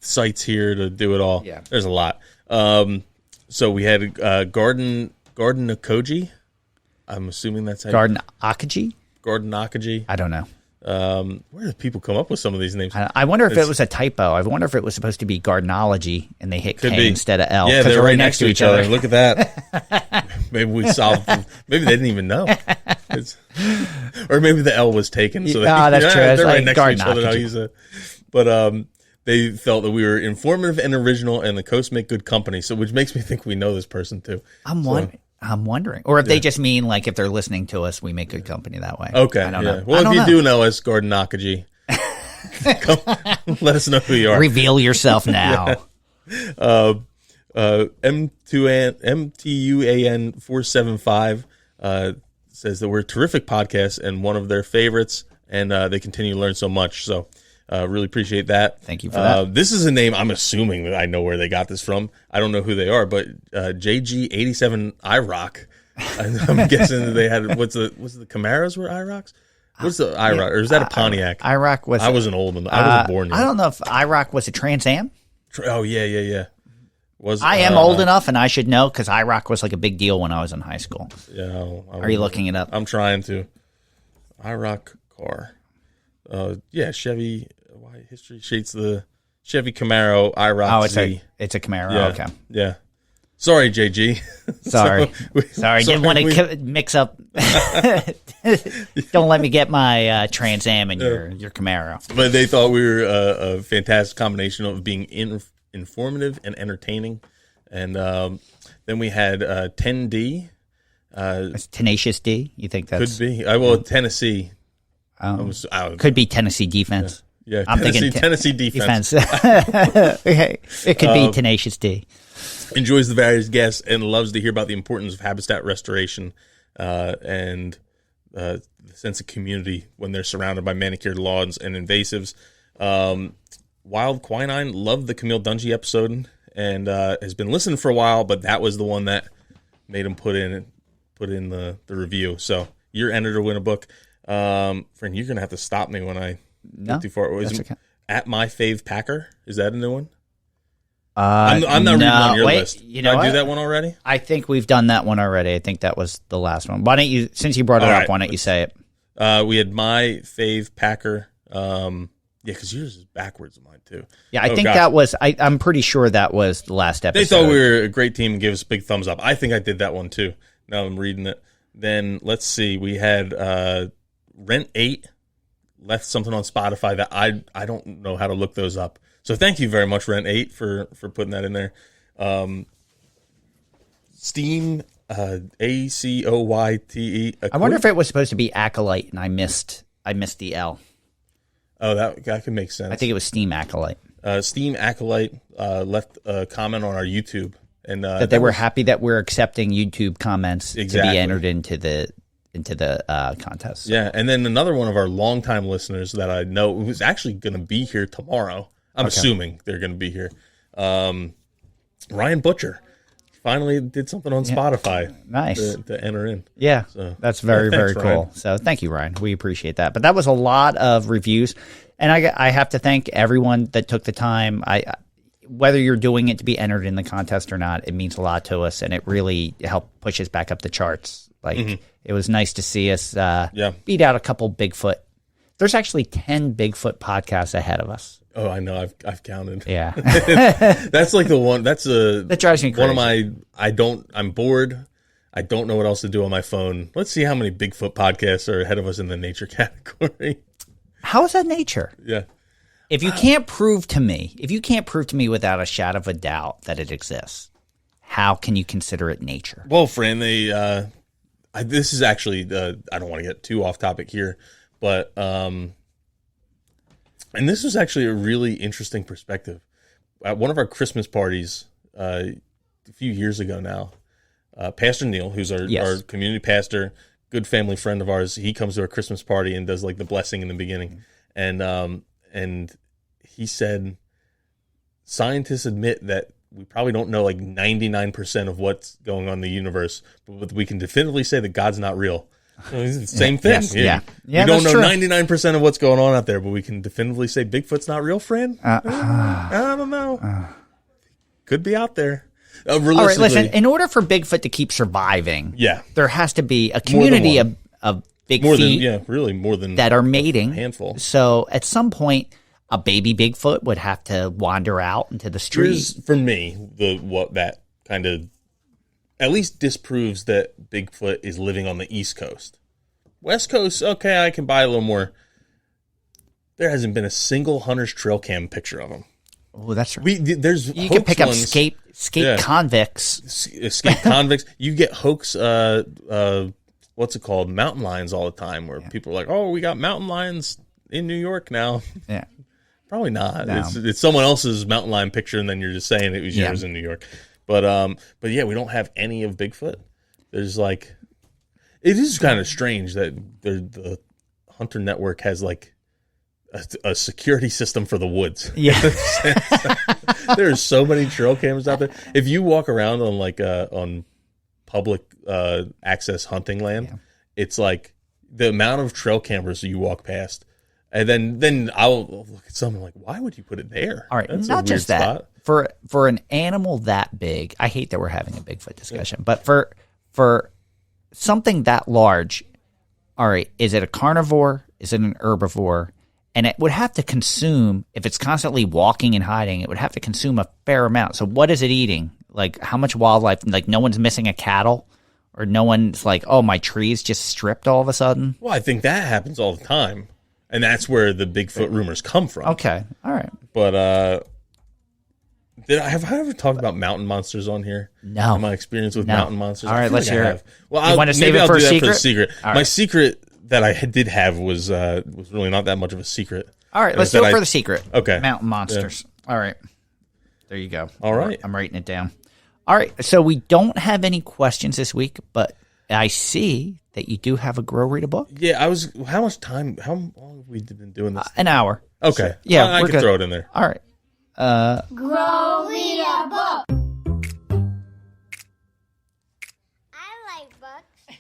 sites here to do it all. Yeah. There's a lot. So we had Garden Akoji. I'm assuming that's how Garden Akaji? Garden Akaji. I don't know. Where do people come up with some of these names? I wonder if it was a typo. I wonder if it was supposed to be Gardenology and they hit K instead of L. Yeah, they're right next to each other. Look at that. Maybe we solved. Maybe they didn't even know. Or maybe the L was taken. So that's true. They're right like next to each other. I'll use it. But they felt that we were informative and original, and the coasts make good company. So, which makes me think we know this person too. I'm wondering, or if they just mean like if they're listening to us, we make good company that way. Okay, I don't know. Well, if you do know us, Garden Nakaji, let us know who you are. Reveal yourself now. MTUAN 475 says that we're a terrific podcast and one of their favorites, and they continue to learn so much. So really appreciate that. Thank you for that. This is a name I'm assuming that I know where they got this from. I don't know who they are, but JG87 IROC. I'm guessing that they had was the Camaros were IROCs? What's the IROC? Or is that a Pontiac? IROC was. I wasn't old enough. I wasn't born yet. I don't know if IROC was a Trans Am. Oh yeah. I am old enough, and I should know because IROC was like a big deal when I was in high school. Yeah. Are you looking it up? I'm trying to. IROC car. Chevy. Why history sheets the Chevy Camaro IROC. Oh, it's a Camaro. Yeah. Okay. Yeah. Sorry, JG. Sorry. Didn't want to mix up. Don't let me get my Trans Am and your Camaro. But they thought we were a fantastic combination of being informative and entertaining. And then we had 10D. Tenacious D? You think that's... Could be. Tennessee. Could be Tennessee defense. Yeah, I'm thinking Tennessee defense. It could be Tenacious D. Enjoys the various guests and loves to hear about the importance of habitat restoration and the sense of community when they're surrounded by manicured lawns and invasives. Wild Quinine loved the Camille Dungy episode and has been listening for a while, but that was the one that made him put in the review. So you're entered to win a book. Friend, you're gonna have to stop me when I go too far. That's okay. At My Fave Packer, is that a new one? I'm not reading on your list. You know Did I do what? that one already? I think we've done that one already. I think that was the last one. Why don't you, since you brought it up, why don't you say it? We had My Fave Packer. Yeah, because yours is backwards of mine, too. Yeah, I think that was, I'm pretty sure that was the last episode. They thought we were a great team and gave us a big thumbs up. I think I did that one, too. Now I'm reading it. Then, let's see. We had Rent 8 left something on Spotify that I don't know how to look those up. So thank you very much, Rent 8, for putting that in there. Steam, ACOYTE. I wonder if it was supposed to be Acolyte, and I missed the L. Oh, that could make sense. I think it was Steam Acolyte. Steam Acolyte left a comment on our YouTube, and that they were happy that we're accepting YouTube comments to be entered into the contest. Yeah, and then another one of our longtime listeners that I know who's actually going to be here tomorrow. I'm assuming they're going to be here. Ryan Butcher finally did something on Spotify. Nice to enter in. Yeah, so, that's very very cool. Ryan. So thank you, Ryan. We appreciate that. But that was a lot of reviews, and I have to thank everyone that took the time. Whether you're doing it to be entered in the contest or not, it means a lot to us, and it really helped push us back up the charts. Like it was nice to see us beat out a couple Bigfoot. There's actually 10 Bigfoot podcasts ahead of us. Oh, I know. I've counted. Yeah, that's like the one. That drives me crazy. One of my. I'm bored. I don't know what else to do on my phone. Let's see how many Bigfoot podcasts are ahead of us in the nature category. How is that nature? Yeah. If you can't prove to me without a shadow of a doubt that it exists, how can you consider it nature? Well, Fran, this is actually I don't want to get too off topic here, but and this was actually a really interesting perspective. At one of our Christmas parties a few years ago now, Pastor Neil, who's our community pastor, good family friend of ours, he comes to our Christmas party and does like the blessing in the beginning. And he said, scientists admit that we probably don't know like 99% of what's going on in the universe, but we can definitively say that God's not real. Same thing. Yes, yeah. We don't know 99% of what's going on out there, but we can definitively say Bigfoot's not real, Fran? I don't know. Could be out there. All right, listen, in order for Bigfoot to keep surviving, there has to be a community of big feet more than that are mating. A handful. So at some point, a baby Bigfoot would have to wander out into the street. For me, what that kind of at least disproves that Bigfoot is living on the East Coast. West Coast, okay, I can buy a little more. There hasn't been a single Hunter's Trail Cam picture of him. Oh, that's right. You can pick up escape convicts. Escape convicts. You get hoax, what's it called? Mountain lions all the time, where people are like, oh, we got mountain lions in New York now. Yeah. Probably not. No. It's someone else's mountain lion picture, and then you're just saying it was yours in New York. But yeah, we don't have any of Bigfoot. There's like, it is kind of strange that the Hunter Network has like a security system for the woods. Yeah. There's so many trail cameras out there. If you walk around on like on public access hunting land, it's like the amount of trail cameras you walk past. And then I'll look at something like, why would you put it there? All right, that's not just that. Spot. For an animal that big, I hate that we're having a Bigfoot discussion, but for something that large, all right, is it a carnivore? Is it an herbivore? And it would have to consume, if it's constantly walking and hiding, it would have to consume a fair amount. So what is it eating? Like how much wildlife? Like no one's missing a cattle? Or no one's like, oh, my tree's just stripped all of a sudden? Well, I think that happens all the time. And that's where the Bigfoot rumors come from. Okay, all right. But have I ever talked about mountain monsters on here? No. My experience with mountain monsters? All right, let's hear it. Well, you want to save it for a secret? My secret that I did have was really not that much of a secret. All right, let's do it for the secret. Okay. Mountain monsters. Yeah. All right. There you go. All right. I'm writing it down. All right, so we don't have any questions this week, but I see that you do have a Grow Read a Book. Yeah, how long have we been doing this? An hour. Okay. So, yeah, I can throw it in there. All right. Grow Read a Book. I like books.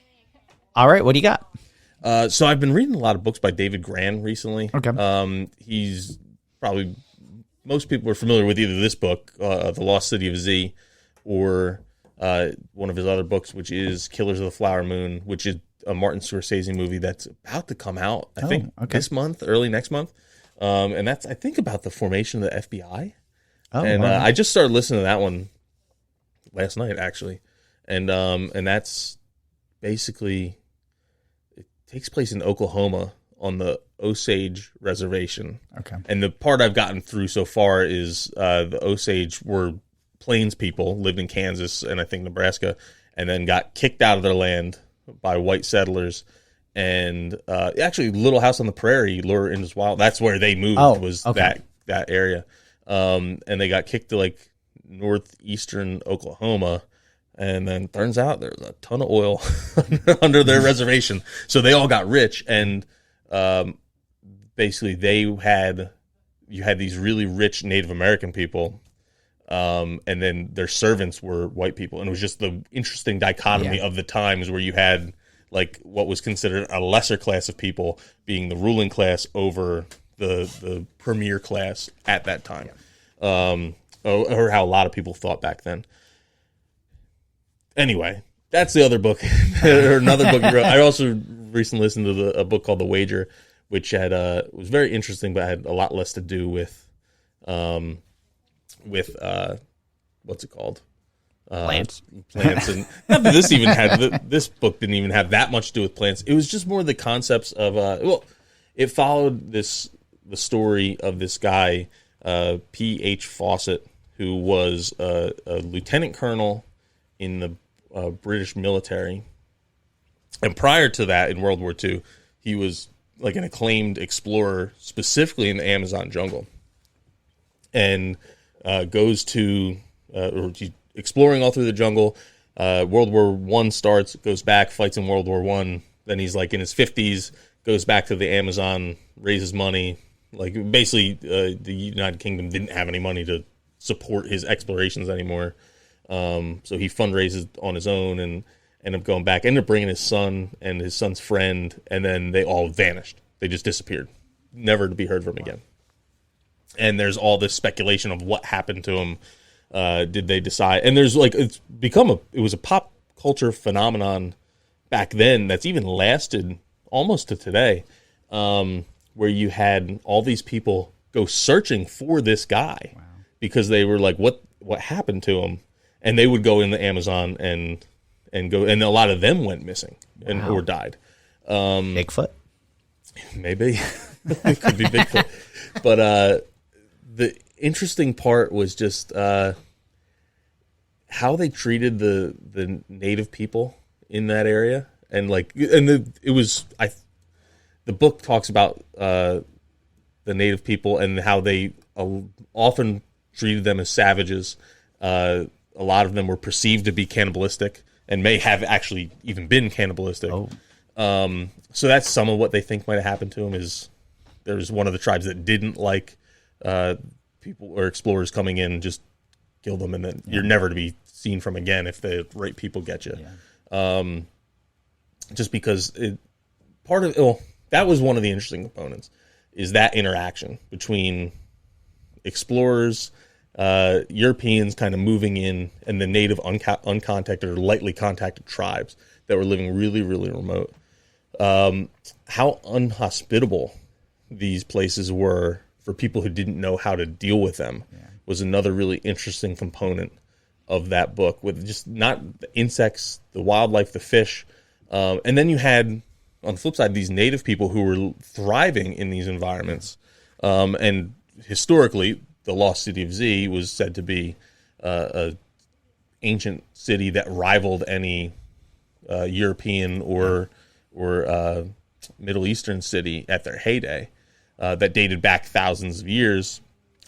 All right, what do you got? So I've been reading a lot of books by David Grann recently. Okay. He's probably, most people are familiar with either this book, The Lost City of Z, or one of his other books, which is Killers of the Flower Moon, which is a Martin Scorsese movie that's about to come out, I think, this month, early next month. And that's, I think, about the formation of the FBI. Oh, And wow. I just started listening to that one last night, actually. And that's basically, it takes place in Oklahoma on the Osage Reservation. Okay. And the part I've gotten through so far is the Osage were plains people, lived in Kansas and I think Nebraska, and then got kicked out of their land by white settlers. And actually, Little House on the Prairie, Lure in Wild, that's where they moved, was okay. that area. And they got kicked to like northeastern Oklahoma. And then turns out there's a ton of oil under their reservation. So they all got rich. And basically you had these really rich Native American people. And then their servants were white people. And it was just the interesting dichotomy of the times where you had like what was considered a lesser class of people being the ruling class over the premier class at that time. Or how a lot of people thought back then. Anyway, that's the other book, or another book you wrote. I also recently listened to a book called The Wager, which had was very interesting, but had a lot less to do with what's it called? Plants. And not that this book didn't even have that much to do with plants. It was just more the concepts of it followed the story of this guy, P.H. Fawcett, who was a lieutenant colonel in the British military, and prior to that, in World War II, he was like an acclaimed explorer, specifically in the Amazon jungle, and goes to or he's exploring all through the jungle. World War I starts, goes back, fights in World War I. Then he's like in his 50s, goes back to the Amazon, raises money. Like basically, the United Kingdom didn't have any money to support his explorations anymore. So he fundraises on his own and ended up going back. Ended up bringing his son and his son's friend, and then they all vanished. They just disappeared, never to be heard from again. And there's all this speculation of what happened to him. Did they decide? And there's like it was a pop culture phenomenon back then that's even lasted almost to today, where you had all these people go searching for this guy because they were like, what happened to him? And they would go in the Amazon and go, and a lot of them went missing or died. Bigfoot? Maybe. It could be Bigfoot. But the interesting part was just how they treated the native people in that area. And the book talks about the native people and how they often treated them as savages. A lot of them were perceived to be cannibalistic and may have actually even been cannibalistic. Oh. So that's some of what they think might have happened to him. Is there's one of the tribes that didn't like people or explorers coming in and just kill them, and then you're never to be seen from again if the right people get you. Yeah. Just because that was one of the interesting components, is that interaction between explorers, Europeans kind of moving in, and the native uncontacted or lightly contacted tribes that were living really, really remote. How unhospitable these places were for people who didn't know how to deal with them was another really interesting component of that book, with just not the insects, the wildlife, the fish. And then you had, on the flip side, these native people who were thriving in these environments. And historically, the lost city of Z was said to be a ancient city that rivaled any European or Middle Eastern city at their heyday, that dated back thousands of years.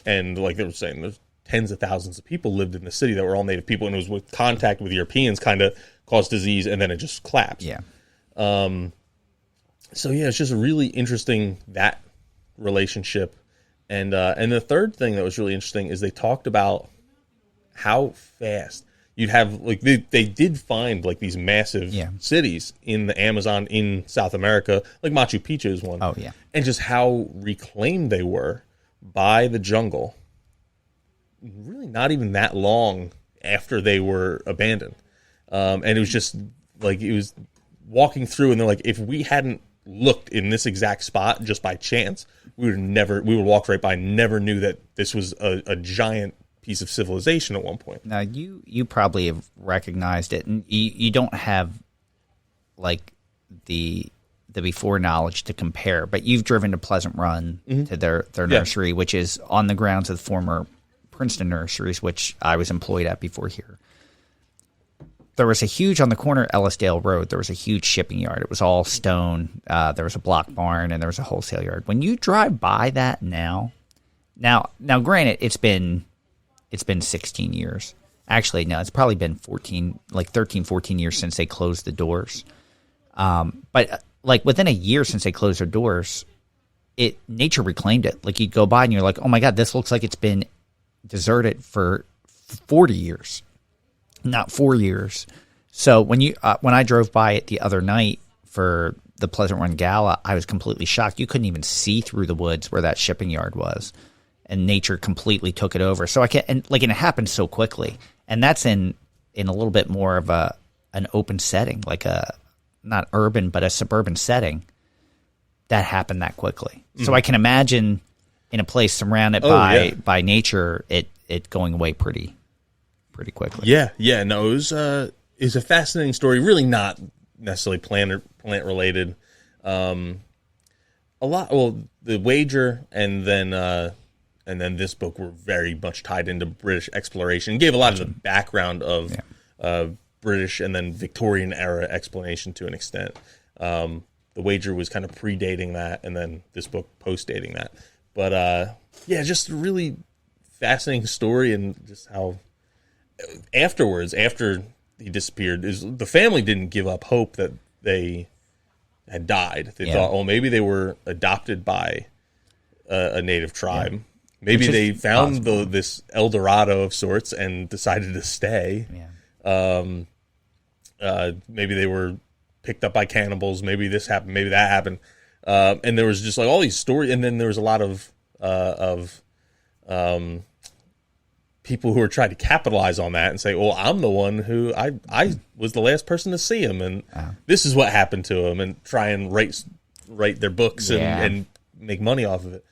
And like they were saying, there's tens of thousands of people lived in the city that were all native people, and it was with contact with Europeans kind of caused disease, and then it just collapsed. Yeah. So yeah, it's just really interesting, that relationship. And the third thing that was really interesting is they talked about how fast you'd have, like they did find like these massive cities in the Amazon in South America, like Machu Picchu is one. Oh yeah. And just how reclaimed they were by the jungle. Really not even that long after they were abandoned. And it was just like, it was walking through and they're like, if we hadn't looked in this exact spot just by chance, we would walk right by, never knew that this was a giant piece of civilization at one point. Now, you probably have recognized it, and you don't have, like, the before knowledge to compare, but you've driven to Pleasant Run to their nursery, which is on the grounds of the former Princeton nurseries, which I was employed at before here. There was a huge, on the corner of Ellisdale Road, there was a huge shipping yard. It was all stone. There was a block barn, and there was a wholesale yard. When you drive by that now, granted, it's been 16 years. Actually, no, it's probably been 13, 14 years since they closed the doors. But like within a year since they closed their doors, nature reclaimed it. Like you'd go by and you're like, oh my God, this looks like it's been deserted for 40 years, not 4 years. So when I drove by it the other night for the Pleasant Run Gala, I was completely shocked. You couldn't even see through the woods where that shipping yard was, and nature completely took it over. So and it happened so quickly, and that's in a little bit more of an open setting, like not urban, but a suburban setting, that happened that quickly. Mm-hmm. So I can imagine in a place surrounded by nature, it going away pretty quickly. Yeah. No, it was a fascinating story. Really not necessarily plant related. The Wager and then this book were very much tied into British exploration. Gave a lot of the background of British and then Victorian era explanation to an extent. The Wager was kind of predating that, and then this book post-dating that. But just a really fascinating story, and just how afterwards, after he disappeared, the family didn't give up hope that they had died. They thought, oh, maybe they were adopted by a native tribe. Yeah. Maybe they found this El Dorado of sorts and decided to stay. Yeah. Maybe they were picked up by cannibals. Maybe this happened. Maybe that happened. And there was just like all these stories. And then there was a lot of people who were trying to capitalize on that and say, well, I'm the one who I was the last person to see him. And this is what happened to him, and try and write their books and make money off of it.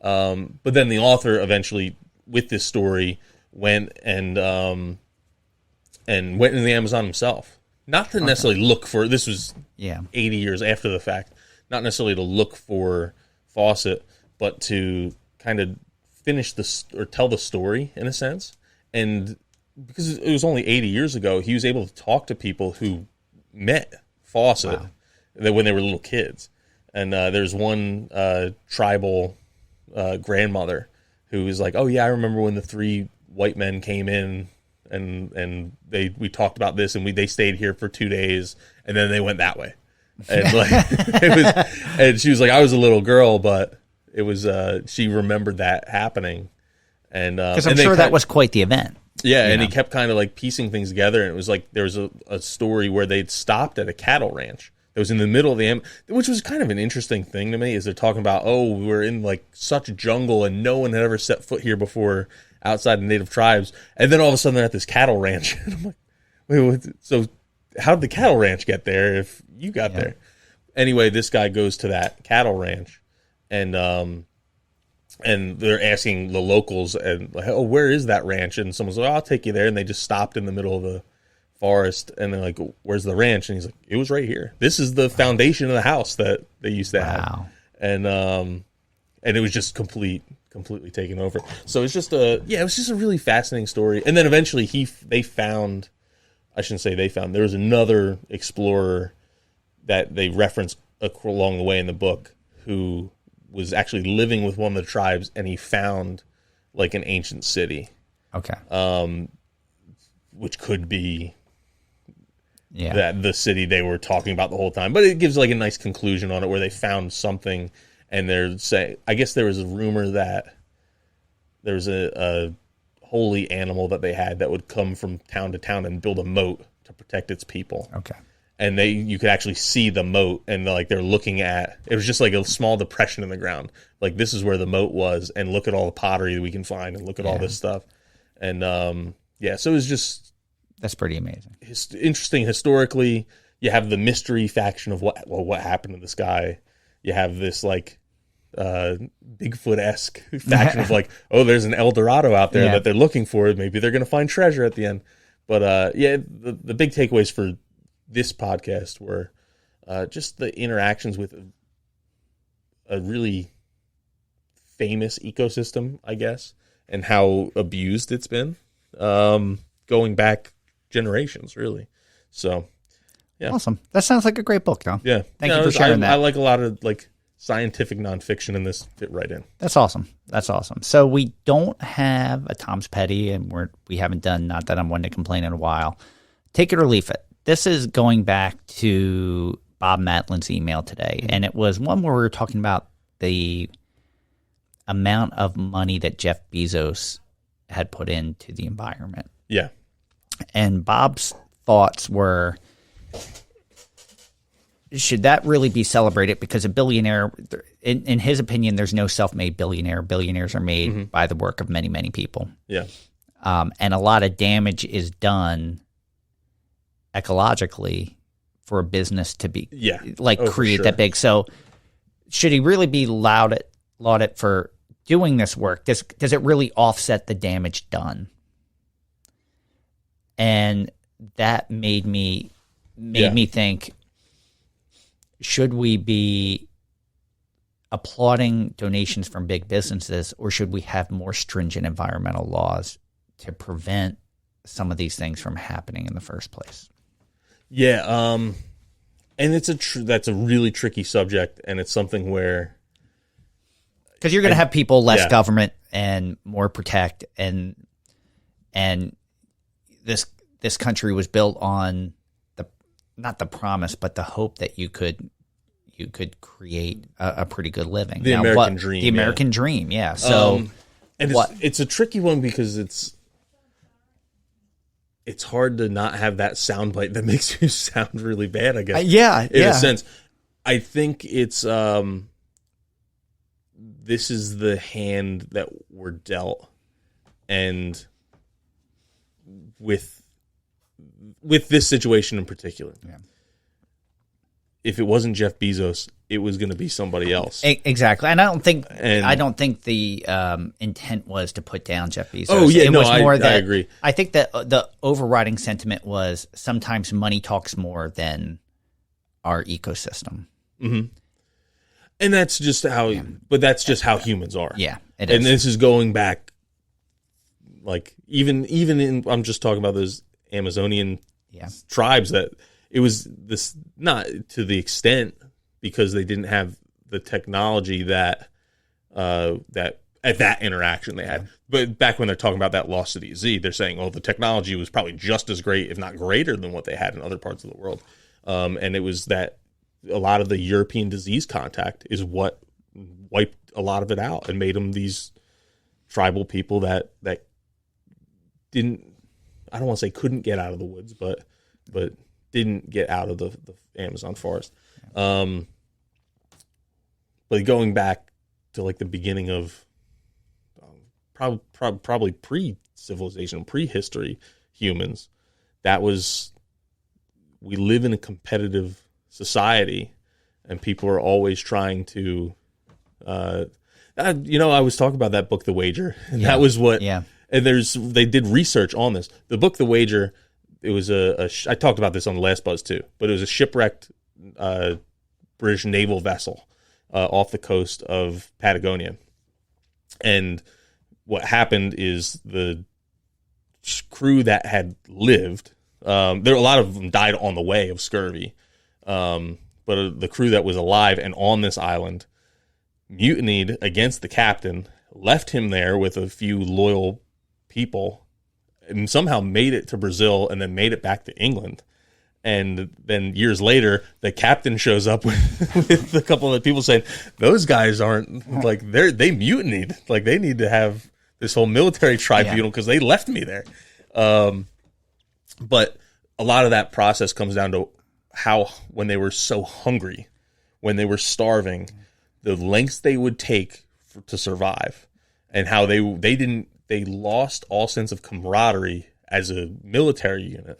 But then the author eventually, with this story, went and went into the Amazon himself. Not to necessarily look for, this was 80 years after the fact, not necessarily to look for Fawcett, but to kind of finish or tell the story in a sense. And because it was only 80 years ago, he was able to talk to people who met Fawcett when they were little kids. And there's one tribal grandmother who was like, oh yeah, I remember when the 3 white men came in and we talked about this, and they stayed here for 2 days, and then they went that way. And and she was like, I was a little girl, but it was she remembered that happening. And because I'm sure that was quite the event. Yeah, and he kept kind of like piecing things together, and it was like there was a story where they'd stopped at a cattle ranch. It was in the middle of which was kind of an interesting thing to me, is they're talking about, oh, we're in like such a jungle and no one had ever set foot here before outside the native tribes. And then all of a sudden they're at this cattle ranch. And I'm like, wait, so how did the cattle ranch get there if you got there? Anyway, this guy goes to that cattle ranch, and they're asking the locals, and like, oh, where is that ranch? And someone's like, oh, I'll take you there. And they just stopped in the middle of the forest, and they're like, where's the ranch? And he's like, it was right here. This is the foundation of the house that they used to have. And it was just completely taken over. So it's just it was just a really fascinating story. And then eventually there was another explorer that they reference along the way in the book who was actually living with one of the tribes, and he found like an ancient city. Okay. Which could be that the city they were talking about the whole time. But it gives like a nice conclusion on it, where they found something, and they're saying, I guess there was a rumor that there was a holy animal that they had that would come from town to town and build a moat to protect its people. Okay. And you could actually see the moat, and like they're looking at, it was just like a small depression in the ground. Like, this is where the moat was, and look at all the pottery that we can find, and look at all this stuff. And so it was just, that's pretty amazing. Interesting historically, you have the mystery faction of what happened to this guy. You have this like Bigfoot-esque faction of like, oh, there's an El Dorado out there that they're looking for. Maybe they're going to find treasure at the end. But the big takeaways for this podcast were just the interactions with a really famous ecosystem, I guess, and how abused it's been, going back generations, really. So, yeah. Awesome. That sounds like a great book, Tom. Yeah. Thank you for sharing that. I like a lot of like scientific nonfiction, and this fit right in. That's awesome. That's awesome. So we don't have a Tom's Petty, and we haven't done, not that I'm one to complain, in a while. Take it or leave it. This is going back to Bob Matlin's email today, and it was one where we were talking about the amount of money that Jeff Bezos had put into the environment. Yeah. And Bob's thoughts were, should that really be celebrated? Because a billionaire, in his opinion, there's no self-made billionaire. Billionaires are made by the work of many, many people. Yeah. And a lot of damage is done ecologically for a business to be create that big. So should he really be lauded for doing this work? Does it really offset the damage done? And that made me think, should we be applauding donations from big businesses, or should we have more stringent environmental laws to prevent some of these things from happening in the first place? Yeah, and that's a really tricky subject, and it's something where, because you're going to have people less government and more protect, and this country was built on not the promise, but the hope that you could create a pretty good living. The American dream. The American dream, yeah. So, and it's a tricky one because it's hard to not have that soundbite that makes you sound really bad, I guess. In a sense. I think it's this is the hand that we're dealt, and with this situation in particular. Yeah. If it wasn't Jeff Bezos, it was going to be somebody else. Exactly, and I don't think the intent was to put down Jeff Bezos. Oh yeah, I agree. I think that the overriding sentiment was sometimes money talks more than our ecosystem. Mm-hmm. And that's just how, but that's just how humans are. Yeah, it is. And this is going back, like even in, I'm just talking about those Amazonian tribes that. It was this, not to the extent, because they didn't have the technology that at that interaction they had. But back when they're talking about that lost city Z, they're saying, oh, the technology was probably just as great, if not greater, than what they had in other parts of the world. And it was that a lot of the European disease contact is what wiped a lot of it out and made them these tribal people that didn't, I don't want to say couldn't get out of the woods, but didn't get out of the Amazon forest. But going back to like the beginning of probably pre-civilization, prehistory humans, we live in a competitive society, and people are always trying to, I was talking about that book, The Wager, and that was what, and they did research on this. The book, The Wager, it was I talked about this on the last Buzz too, but it was a shipwrecked British naval vessel off the coast of Patagonia. And what happened is the crew that had lived, a lot of them died on the way of scurvy, but the crew that was alive and on this island mutinied against the captain, left him there with a few loyal people, and somehow made it to Brazil and then made it back to England. And then years later, the captain shows up with a couple of people saying, those guys aren't, like, they mutinied. Like, they need to have this whole military tribunal because they left me there. But a lot of that process comes down to how, when they were so hungry, when they were starving, the lengths they would take to survive, and how they lost all sense of camaraderie as a military unit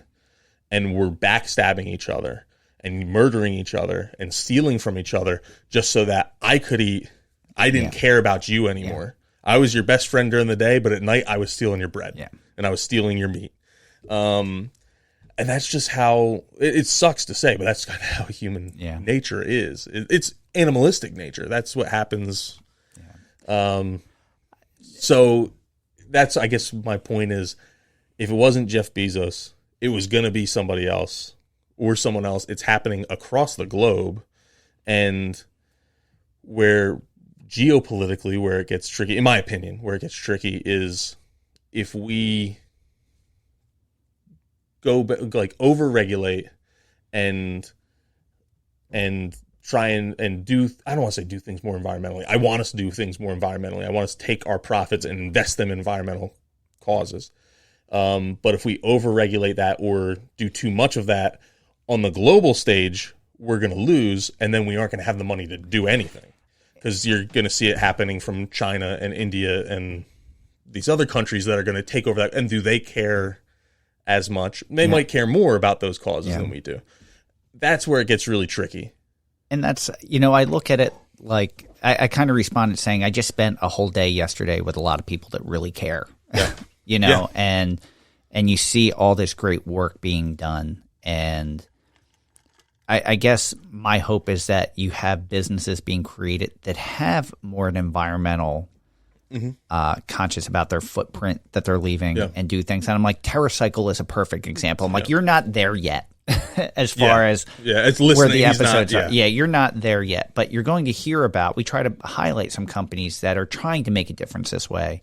and were backstabbing each other and murdering each other and stealing from each other just so that I could eat. I didn't care about you anymore. Yeah. I was your best friend during the day, but at night I was stealing your bread and I was stealing your meat. And that's just how it sucks to say, but that's kind of how human nature is. It's animalistic nature. That's what happens. Yeah. So that's, I guess my point is, if it wasn't Jeff Bezos, it was going to be somebody else or someone else. It's happening across the globe. And where geopolitically, where it gets tricky, in my opinion, where it gets tricky is if we go like over-regulate and try and do, I don't want to say do things more environmentally. I want us to do things more environmentally. I want us to take our profits and invest them in environmental causes. But if we over-regulate that or do too much of that on the global stage, we're going to lose, and then we aren't going to have the money to do anything, because you're going to see it happening from China and India and these other countries that are going to take over that. And do they care as much? They might care more about those causes than we do. That's where it gets really tricky. And that's, I look at it like, I kind of responded saying, I just spent a whole day yesterday with a lot of people that really care, and you see all this great work being done. And I guess my hope is that you have businesses being created that have more an environmental conscious about their footprint that they're leaving and do things. And I'm like, TerraCycle is a perfect example. I'm like, you're not there yet as far as it's listening, where the episodes are. Yeah, you're not there yet. But you're going to hear about, we try to highlight some companies that are trying to make a difference this way.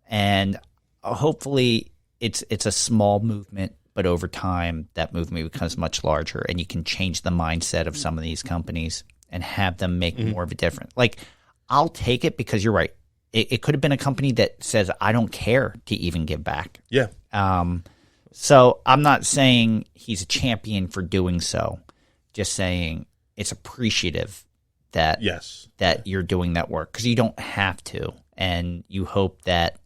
And hopefully it's a small movement, but over time that movement becomes much larger, and you can change the mindset of some of these companies and have them make more of a difference. Like, I'll take it, because you're right. It could have been a company that says, I don't care to even give back. Yeah. So I'm not saying he's a champion for doing so, just saying it's appreciative that you're doing that work, because you don't have to. And you hope that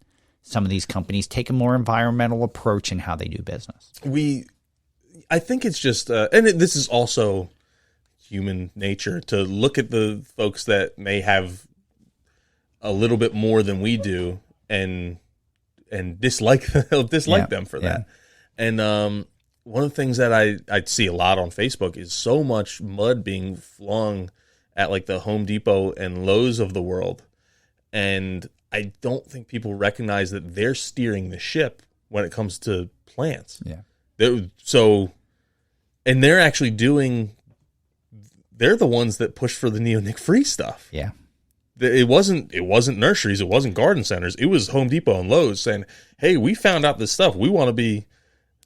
some of these companies take a more environmental approach in how they do business. I think it's just, and this is also human nature, to look at the folks that may have a little bit more than we do and dislike them for that. And one of the things that I see a lot on Facebook is so much mud being flung at like the Home Depot and Lowe's of the world. And I don't think people recognize that they're steering the ship when it comes to plants. Yeah. And they're actually they're the ones that push for the neonic-free stuff. Yeah. It wasn't nurseries, it wasn't garden centers. It was Home Depot and Lowe's saying, "Hey, we found out this stuff. We want to be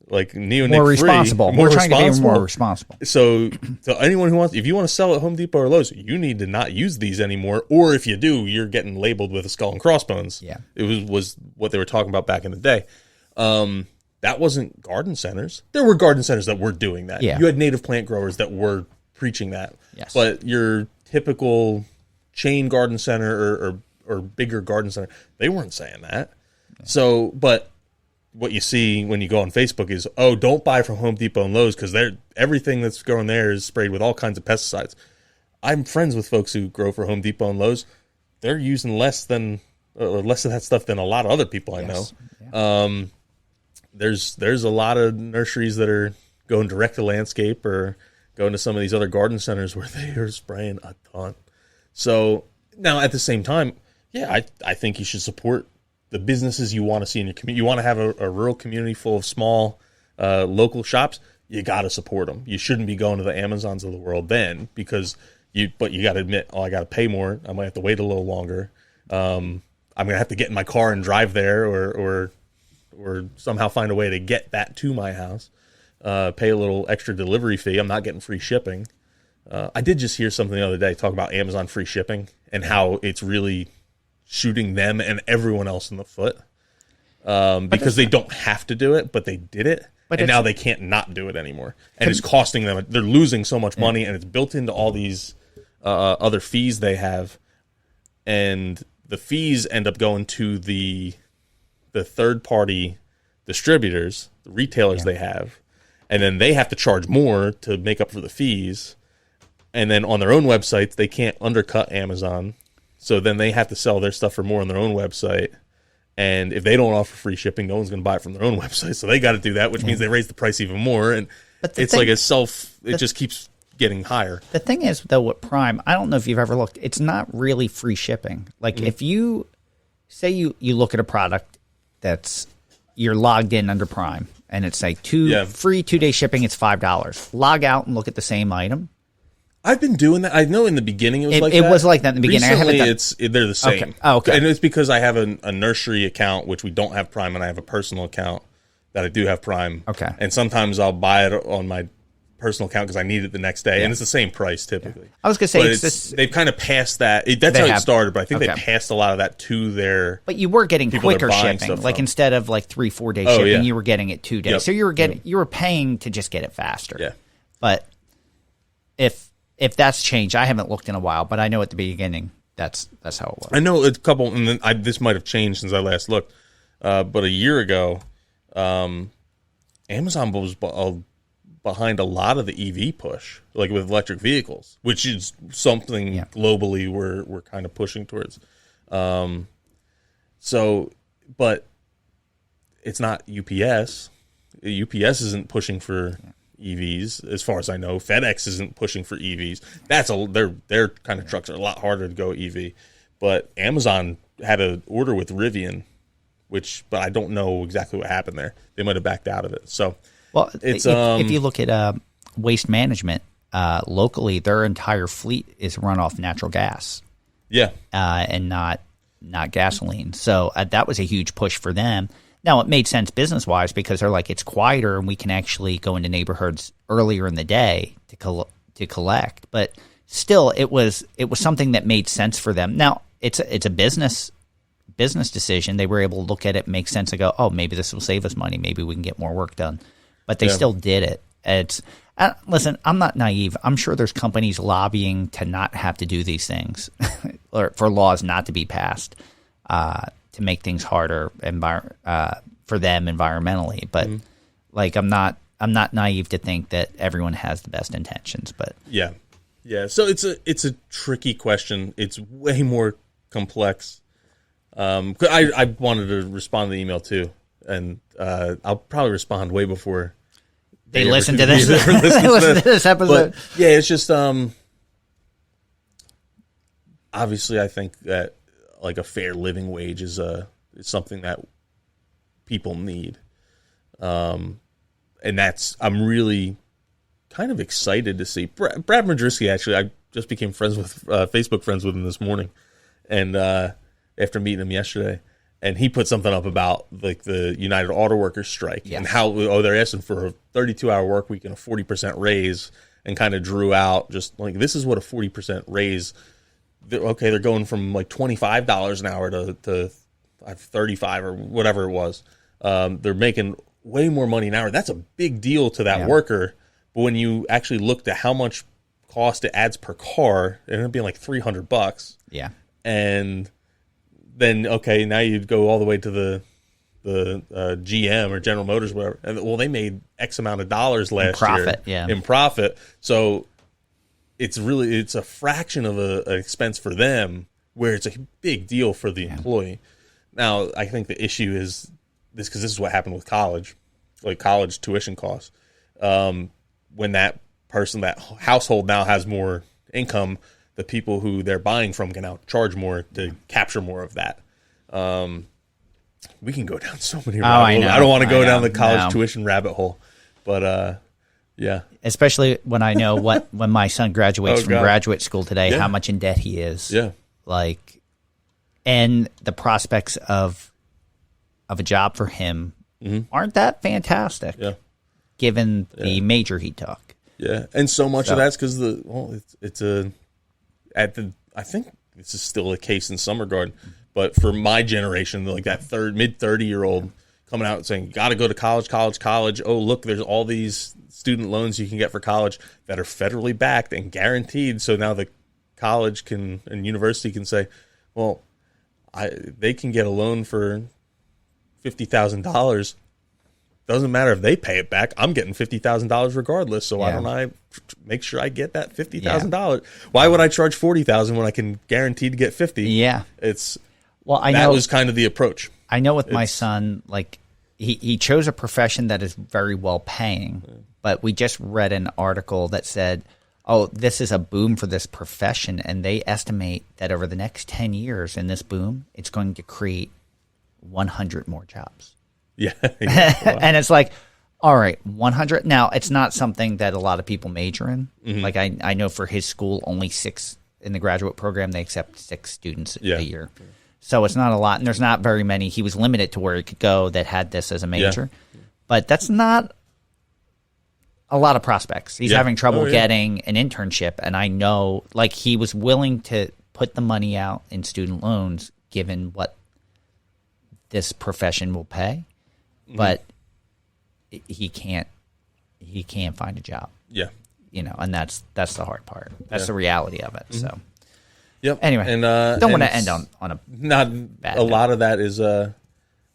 like neonic-free, more responsible. We're trying to be more responsible." So anyone who wants, if you want to sell at Home Depot or Lowe's, you need to not use these anymore. Or if you do, you're getting labeled with a skull and crossbones. Yeah, it was what they were talking about back in the day. That wasn't garden centers. There were garden centers that were doing that. Yeah. You had native plant growers that were preaching that. Yes. But your typical chain garden center or bigger garden center, they weren't saying that. Yeah. So, but what you see when you go on Facebook is, oh, don't buy from Home Depot and Lowe's, because everything that's growing there is sprayed with all kinds of pesticides. I'm friends with folks who grow for Home Depot and Lowe's. They're using less of that stuff than a lot of other people I know. Yeah. There's a lot of nurseries that are going direct to landscape or going to some of these other garden centers where they are spraying a ton. So now at the same time, I think you should support the businesses you want to see in your community. You want to have a rural community full of small local shops. You got to support them. You shouldn't be going to the Amazons of the world then, because you got to admit, I got to pay more. I might have to wait a little longer. I'm going to have to get in my car and drive there or somehow find a way to get that to my house. Pay a little extra delivery fee. I'm not getting free shipping. I did just hear something the other day talk about Amazon free shipping and how it's really shooting them and everyone else in the foot, because they don't have to do it, but they did it, and now they can't not do it anymore. And it's costing them. They're losing so much money, and it's built into all these other fees they have, and the fees end up going to the third-party distributors, the retailers they have. and then they have to charge more to make up for the fees. And then on their own websites, they can't undercut Amazon. So then they have to sell their stuff for more on their own website. And if they don't offer free shipping, no one's going to buy it from their own website. So they got to do that, which means they raise the price even more. And it's like it just keeps getting higher. The thing is, though, with Prime, I don't know if you've ever looked, it's not really free shipping. Like if you say you look at a product that's, you're logged in under Prime and it's like free 2-day shipping, it's $5. Log out and look at the same item. I've been doing that. I know in the beginning it was like that. It was like that in the beginning. Recently, I haven't done... they're the same. Okay. Oh, okay. And it's because I have a Nursery account, which we don't have Prime, and I have a personal account that I do have Prime. Okay. And sometimes I'll buy it on my personal account because I need it the next day, and it's the same price typically. I was going to say, they've kind of passed that. That's how it started, but I think they passed a lot of that to their. But you were getting quicker shipping, like instead of like 3-4 day shipping, you were getting it 2 days. Yep. So you were paying to just get it faster. Yeah. But if that's changed, I haven't looked in a while, but I know at the beginning that's how it was. I know a couple, and then this might have changed since I last looked, but a year ago, Amazon was behind a lot of the EV push, like with electric vehicles, which is something globally we're kind of pushing towards. But it's not UPS. UPS isn't pushing for EVs, as far as I know. FedEx isn't pushing for EVs. Their kind of trucks are a lot harder to go EV. But Amazon had an order with Rivian, but I don't know exactly what happened there. They might have backed out of it. So, well, it's if you look at Waste Management locally, their entire fleet is run off natural gas. Yeah, and not gasoline. So that was a huge push for them. Now, it made sense business-wise because they're like, it's quieter and we can actually go into neighborhoods earlier in the day to collect. But still, it was something that made sense for them. Now, it's a business decision. They were able to look at it, make sense, and go, oh, maybe this will save us money. Maybe we can get more work done. But they still did it. Listen, I'm not naive. I'm sure there's companies lobbying to not have to do these things or for laws not to be passed. To make things harder for them environmentally, but like I'm not naive to think that everyone has the best intentions. But yeah. So it's a tricky question. It's way more complex. I wanted to respond to the email too, and I'll probably respond way before they listen to this. They listen to this episode. But, yeah, it's just obviously I think that. Like a fair living wage is something that people need, and I'm really kind of excited to see Brad Madrisky. Actually, I just became Facebook friends with him this morning, and after meeting him yesterday, and he put something up about like the United Auto Workers strike and how they're asking for a 32-hour work week and a 40% raise, and kind of drew out just like this is what a 40% raise. They're going from like $25 an hour to $35 or whatever it was. They're making way more money an hour. That's a big deal to that worker. But when you actually looked at how much cost it adds per car, it ended up being like $300. Yeah. And then now you'd go all the way to the GM or General Motors, whatever. And they made X amount of dollars last year in profit. So. It's a fraction of an expense for them, where it's a big deal for the employee. Now, I think the issue is this because this is what happened with college, like college tuition costs. When that household now has more income, the people who they're buying from can now charge more to capture more of that. We can go down so many rabbit holes. I don't want to go down the college tuition rabbit hole, but yeah. Especially when I know when my son graduates from graduate school today, how much in debt he is. Yeah. Like, and the prospects of a job for him aren't that fantastic. Yeah. Given the major he took. Yeah. And so much of that's because I think this is still a case in some regard, but for my generation, like that mid 30-year-old coming out and saying, got to go to college. Oh, look, there's all these student loans you can get for college that are federally backed and guaranteed. So now the college and university can say, well, they can get a loan for $50,000 doesn't matter if they pay it back. I'm getting $50,000 regardless. So why don't I make sure I get that $50,000? Why would I charge $40,000 when I can guarantee to get 50? Yeah. That was kind of the approach. I know with my son, like he chose a profession that is very well paying, but we just read an article that said, oh, this is a boom for this profession, and they estimate that over the next 10 years in this boom, it's going to create 100 more jobs. Yeah. And it's like, all right, 100. Now, it's not something that a lot of people major in. Like I know for his school, only 6 in the graduate program, they accept 6 students a year. So it's not a lot, and there's not very many. He was limited to where he could go that had this as a major. But that's not a lot of prospects. He's having trouble getting an internship, and I know, like, he was willing to put the money out in student loans given what this profession will pay, but he can't find a job. Yeah. And that's the hard part. That's the reality of it. So Yep. Anyway, and don't want to end on a bad note. Lot of that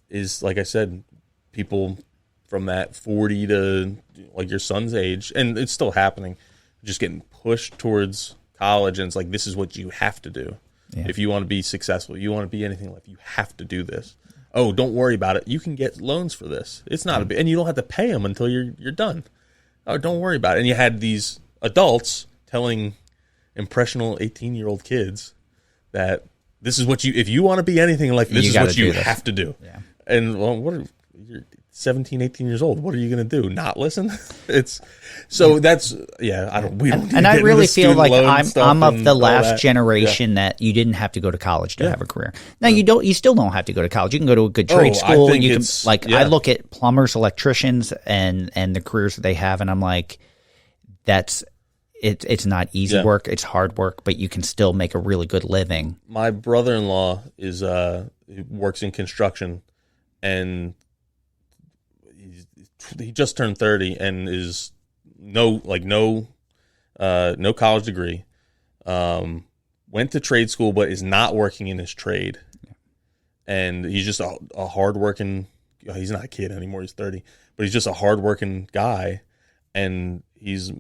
is like I said, people from that 40 to like your son's age, and it's still happening, just getting pushed towards college, and it's like, this is what you have to do if you want to be successful. You want to be anything in life, you have to do this. Oh, don't worry about it. You can get loans for this. It's not a big, and you don't have to pay them until you're done. Oh, don't worry about it. And you had these adults telling impressionable 18-year-old kids that this is what if you want to be anything in life, this is what you have to do. Yeah. And well, you're 17, 18 years old. What are you going to do? Not listen? That's I really feel like I'm of the last generation that you didn't have to go to college to have a career. Now you still don't have to go to college. You can go to a good trade school, and you can I look at plumbers, electricians, and the careers that they have, and I'm like, it's not easy work. It's hard work, but you can still make a really good living. My brother-in-law he works in construction, and he just turned 30 and is no college degree. Went to trade school, but is not working in his trade. And he's just a hardworking. He's not a kid anymore. He's 30, but he's just a hardworking guy, and he's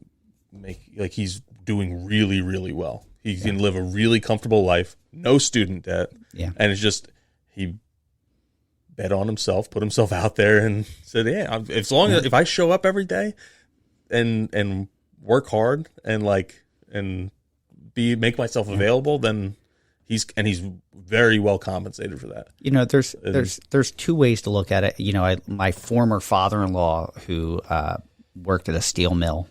doing really, really well. He can live a really comfortable life, no student debt, and it's just he bet on himself, put himself out there, and said, if I show up every day and work hard and make myself available, then he's very well compensated for that. There's two ways to look at it. My former father-in-law who worked at a steel mill,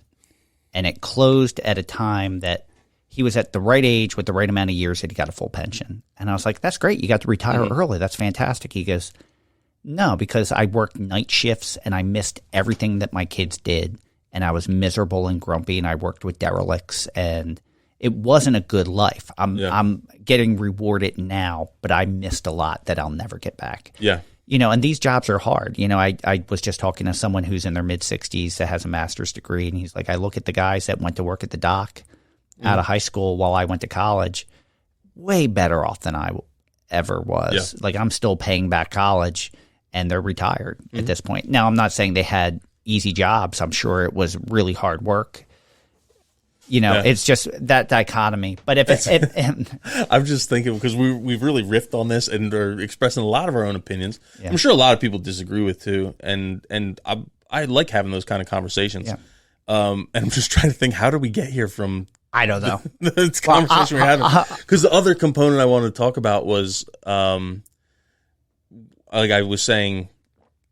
and it closed at a time that he was at the right age with the right amount of years that he got a full pension. And I was like, that's great. You got to retire early. That's fantastic. He goes, no, because I worked night shifts and I missed everything that my kids did. And I was miserable and grumpy, and I worked with derelicts, and it wasn't a good life. I'm getting rewarded now, but I missed a lot that I'll never get back. Yeah. And these jobs are hard. I was just talking to someone who's in their mid-60s that has a master's degree, and he's like, I look at the guys that went to work at the dock out of high school while I went to college, way better off than I ever was. Yeah. Like, I'm still paying back college, and they're retired at this point. Now, I'm not saying they had easy jobs. I'm sure it was really hard work. It's just that dichotomy. But I'm just thinking, because we've really riffed on this and are expressing a lot of our own opinions. Yeah. I'm sure a lot of people disagree with too, and I like having those kind of conversations. Yeah. And I'm just trying to think, how do we get here from? I don't know. The conversation we're having. Because the other component I wanted to talk about was, like I was saying,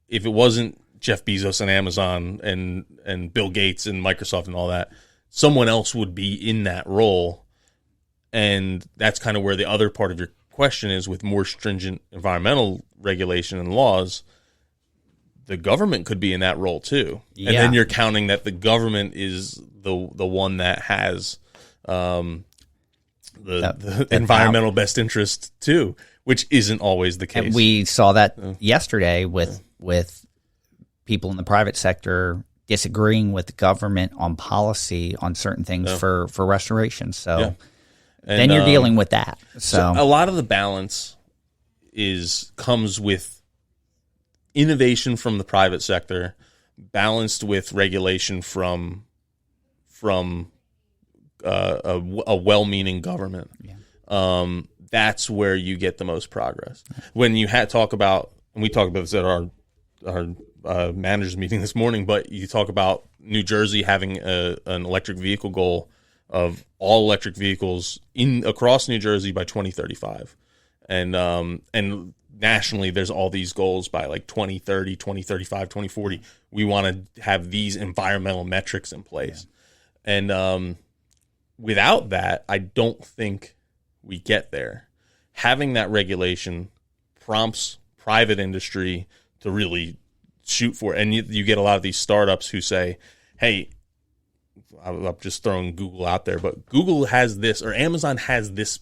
if it wasn't Jeff Bezos and Amazon and Bill Gates and Microsoft and all that, someone else would be in that role. And that's kind of where the other part of your question is, with more stringent environmental regulation and laws, the government could be in that role too. Yeah. And then you're counting that the government is the one that has the environmental best interest too, which isn't always the case. And we saw that yesterday with people in the private sector disagreeing with the government on policy on certain things for restoration. So then you're dealing with that. So a lot of the balance comes with innovation from the private sector balanced with regulation from a well-meaning government. Yeah. That's where you get the most progress. When you talk about, and we talked about this at our managers meeting this morning, but you talk about New Jersey having an electric vehicle goal of all electric vehicles across New Jersey by 2035. And nationally, there's all these goals by like 2030, 2035, 2040. We want to have these environmental metrics in place. Yeah. And without that, I don't think we get there. Having that regulation prompts private industry to really shoot for it. And you get a lot of these startups who say, hey, I'm just throwing Google out there, but Google has this or Amazon has this.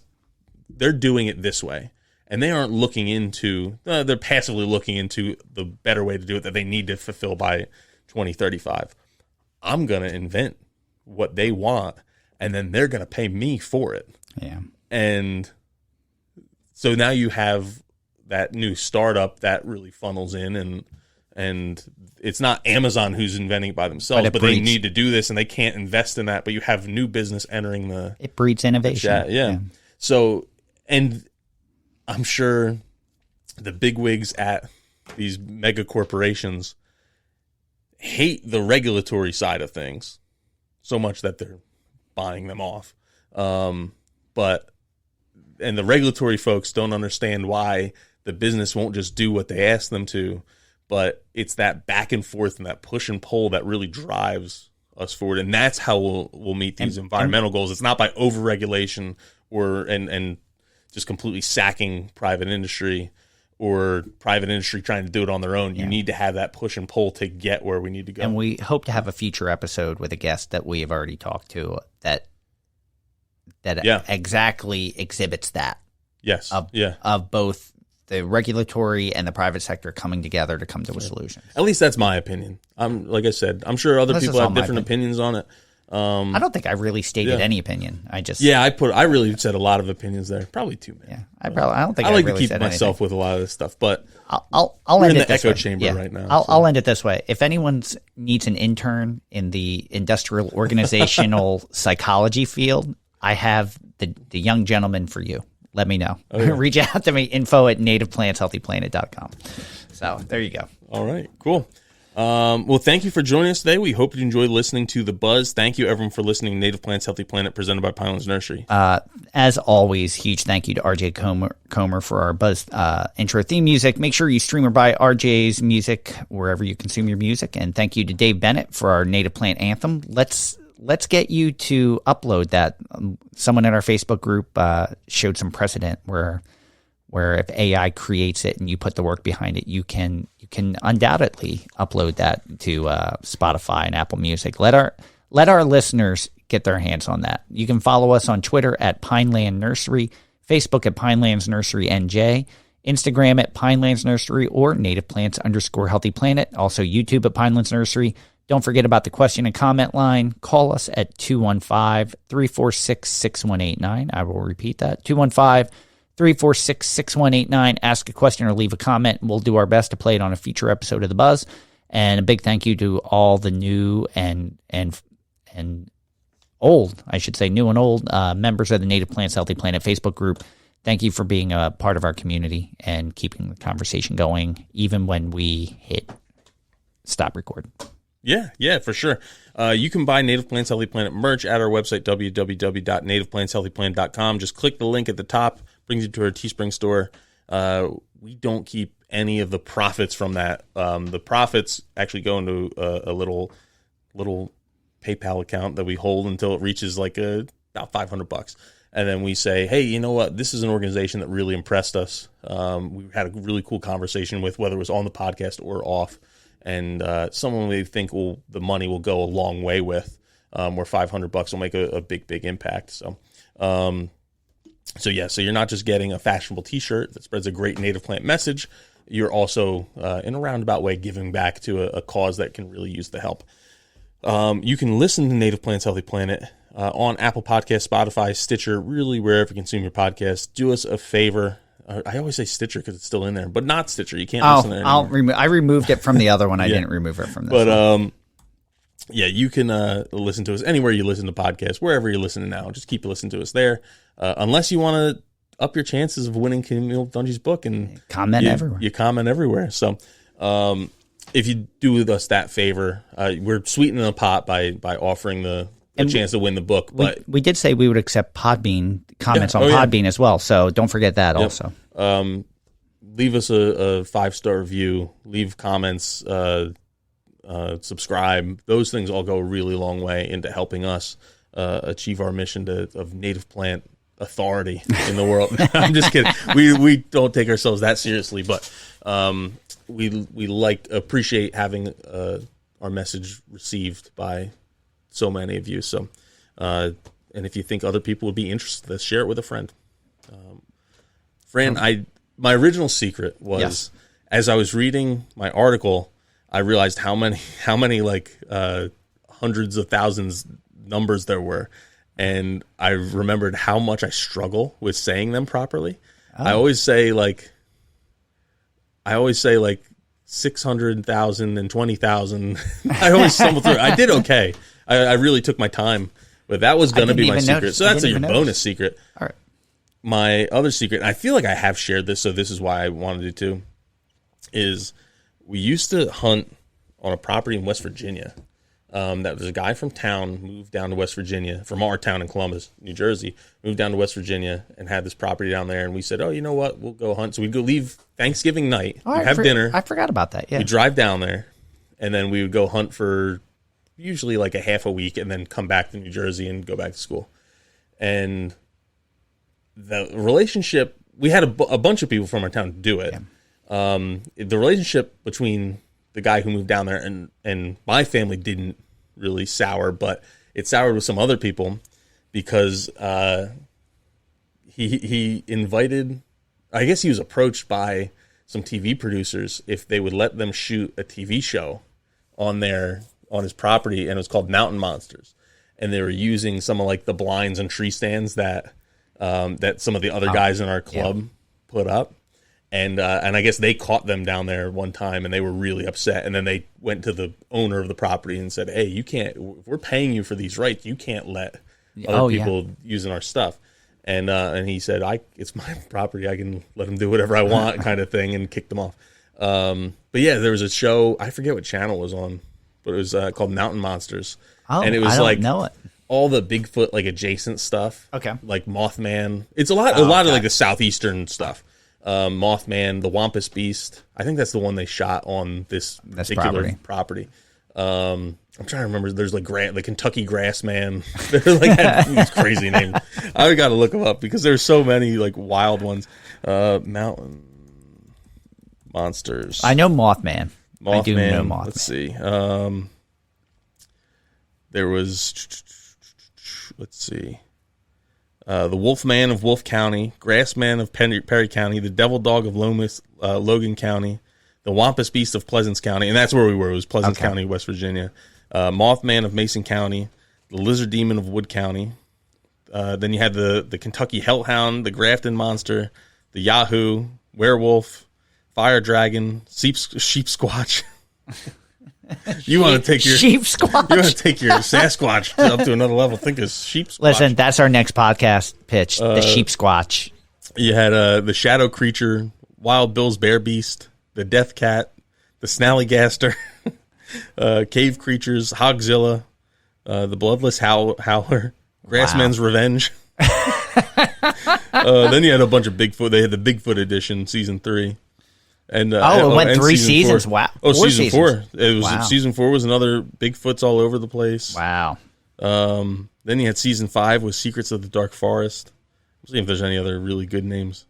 They're doing it this way. And they aren't looking into, they're passively looking into the better way to do it that they need to fulfill by 2035. I'm going to invent what they want, and then they're going to pay me for it. Yeah. And so now you have that new startup that really funnels in, and it's not Amazon who's inventing it by themselves, but they need to do this, and they can't invest in that. But you have new business entering it breeds innovation. Yeah. So, and I'm sure the bigwigs at these mega corporations hate the regulatory side of things so much that they're buying them off. And the regulatory folks don't understand why the business won't just do what they ask them to, but it's that back and forth and that push and pull that really drives us forward. And that's how we'll meet these environmental goals. It's not by overregulation and just completely sacking private industry or private industry trying to do it on their own. You need to have that push and pull to get where we need to go. And we hope to have a future episode with a guest that we have already talked to that exactly exhibits that. Yes. Of both the regulatory and the private sector coming together to come to a solution. At least that's my opinion. Like I said, I'm sure other people have different opinions on it. I don't think I really stated any opinion. I really said a lot of opinions there. Probably too many. Yeah, I don't think I like really to keep said myself anything. with a lot of this stuff, but I'll we're end in it the this echo way. chamber right now. I'll end it this way. If anyone needs an intern in the industrial organizational psychology field, I have the young gentleman for you. Let me know. Oh, yeah. Reach out to me, info@nativeplantshealthyplanet.com. So there you go. All right, cool. Well, thank you for joining us today. We hope you enjoyed listening to The Buzz. Thank you, everyone, for listening to Native Plants Healthy Planet, presented by Pinelands Nursery. As always, huge thank you to RJ Comer for our Buzz intro theme music. Make sure you stream or buy RJ's music wherever you consume your music. And thank you to Dave Bennett for our Native Plant Anthem. Let's get you to upload that. Someone in our Facebook group showed some precedent where if AI creates it and you put the work behind it, you can undoubtedly upload that to Spotify and Apple Music. Let our listeners get their hands on that. You can follow us on Twitter at Pineland Nursery, Facebook at Pinelands Nursery NJ, Instagram at Pinelands Nursery or Native Plants _Healthy Planet. Also YouTube at Pinelands Nursery. Don't forget about the question and comment line. Call us at 215-346-6189. I will repeat that, 215-346-6189. Ask a question or leave a comment. We'll do our best to play it on a future episode of The Buzz. And a big thank you to all the new and old, I should say, new and old members of the Native Plants Healthy Planet Facebook group. Thank you for being a part of our community and keeping the conversation going, even when we hit stop recording. Yeah, for sure. You can buy Native Plants Healthy Planet merch at our website, www.nativeplantshealthyplanet.com. Just click the link at the top, brings you to our Teespring store. We don't keep any of the profits from that. The profits actually go into a little PayPal account that we hold until it reaches like about $500. And then we say, hey, you know what? This is an organization that really impressed us. We had a really cool conversation with, whether it was on the podcast or off. And someone we think the money will go a long way with, where $500 will make a big impact. So you're not just getting a fashionable T-shirt that spreads a great native plant message. You're also, in a roundabout way, giving back to a cause that can really use the help. You can listen to Native Plants Healthy Planet on Apple Podcasts, Spotify, Stitcher, really wherever you consume your podcast. Do us a favor. I always say Stitcher because it's still in there, but not Stitcher. You can't listen to it anymore. I removed it from the other one. I didn't remove it from this one. Yeah, you can listen to us anywhere you listen to podcasts, wherever you're listening now. Just keep listening to us there. Unless you want to up your chances of winning Camille Dungy's book and comment everywhere. You comment everywhere. So if you do us that favor, we're sweetening the pot by offering the chance to win the book. But we did say we would accept Podbean comments on Podbean as well. So don't forget that also. Leave us a 5-star review. Leave comments. Subscribe. Those things all go a really long way into helping us achieve our mission of native plant authority in the world. I'm just kidding. We don't take ourselves that seriously, but we appreciate having our message received by so many of you. So, and if you think other people would be interested, share it with a friend. Fran, my original secret was as I was reading my article, I realized how many like hundreds of thousands numbers there were, and I remembered how much I struggle with saying them properly. I always say like 600,000 and 20,000. I always stumble through. I did okay. I really took my time, but that was going to be my secret. So that's your bonus secret. All right. My other secret, I feel like I have shared this, so this is why I wanted it to, is we used to hunt on a property in West Virginia. That was a guy from town, moved down to West Virginia, from our town in Columbus, New Jersey, moved down to West Virginia and had this property down there. And we said, oh, you know what? We'll go hunt. So we'd go leave Thanksgiving night, have dinner. I forgot about that, yeah. We'd drive down there, and then we would go hunt for usually like a half a week and then come back to New Jersey and go back to school. And the relationship, we had a bunch of people from our town do it. Yeah. The relationship between the guy who moved down there and my family didn't really sour, but it soured with some other people because he invited, I guess he was approached by some TV producers if they would let them shoot a TV show on his property, and it was called Mountain Monsters. And they were using some of like the blinds and tree stands that some of the other guys in our club put up. And I guess they caught them down there one time, and they were really upset. And then they went to the owner of the property and said, hey, you can't, if we're paying you for these rights, you can't let other people using our stuff. And he said, it's my property. I can let them do whatever I want kind of thing, and kicked them off. But yeah, there was a show, I forget what channel it was on, but it was called Mountain Monsters. Oh, and it was I don't know it. All the Bigfoot, like adjacent stuff. Okay. Like Mothman. It's a lot of like the southeastern stuff. Mothman, the Wampus Beast. I think that's the one they shot on this particular property. I'm trying to remember. There's like the Kentucky Grassman. They're like had these crazy names. I got to look them up because there's so many like wild ones. Mountain Monsters. I know Mothman. I do know Mothman. Let's see. There was. Let's see. The Wolfman of Wolf County, Grassman of Perry County, the Devil Dog of Logan County, the Wampus Beast of Pleasance County, and that's where we were. It was Pleasance County, West Virginia. Mothman of Mason County, the Lizard Demon of Wood County. Then you had the Kentucky Hellhound, the Grafton Monster, the Yahoo, Werewolf, Fire Dragon, Sheep Squatch. You want to take your Sheep Squatch? You want to take your Sasquatch up to another level? Think of Sheep Squatch. Listen, that's our next podcast pitch. The Sheep Squatch. You had the Shadow Creature, Wild Bill's Bear Beast, the Death Cat, the Snallygaster, Cave Creatures, Hogzilla, the Bloodless Howler, Grassman's Revenge. Then you had a bunch of Bigfoot. They had the Bigfoot edition, season 3. And it went 3 seasons. 4. Wow. Oh, season 4. It was season 4 was another Bigfoots all over the place. Wow. Then you had season 5 with Secrets of the Dark Forest. Let's see if there's any other really good names.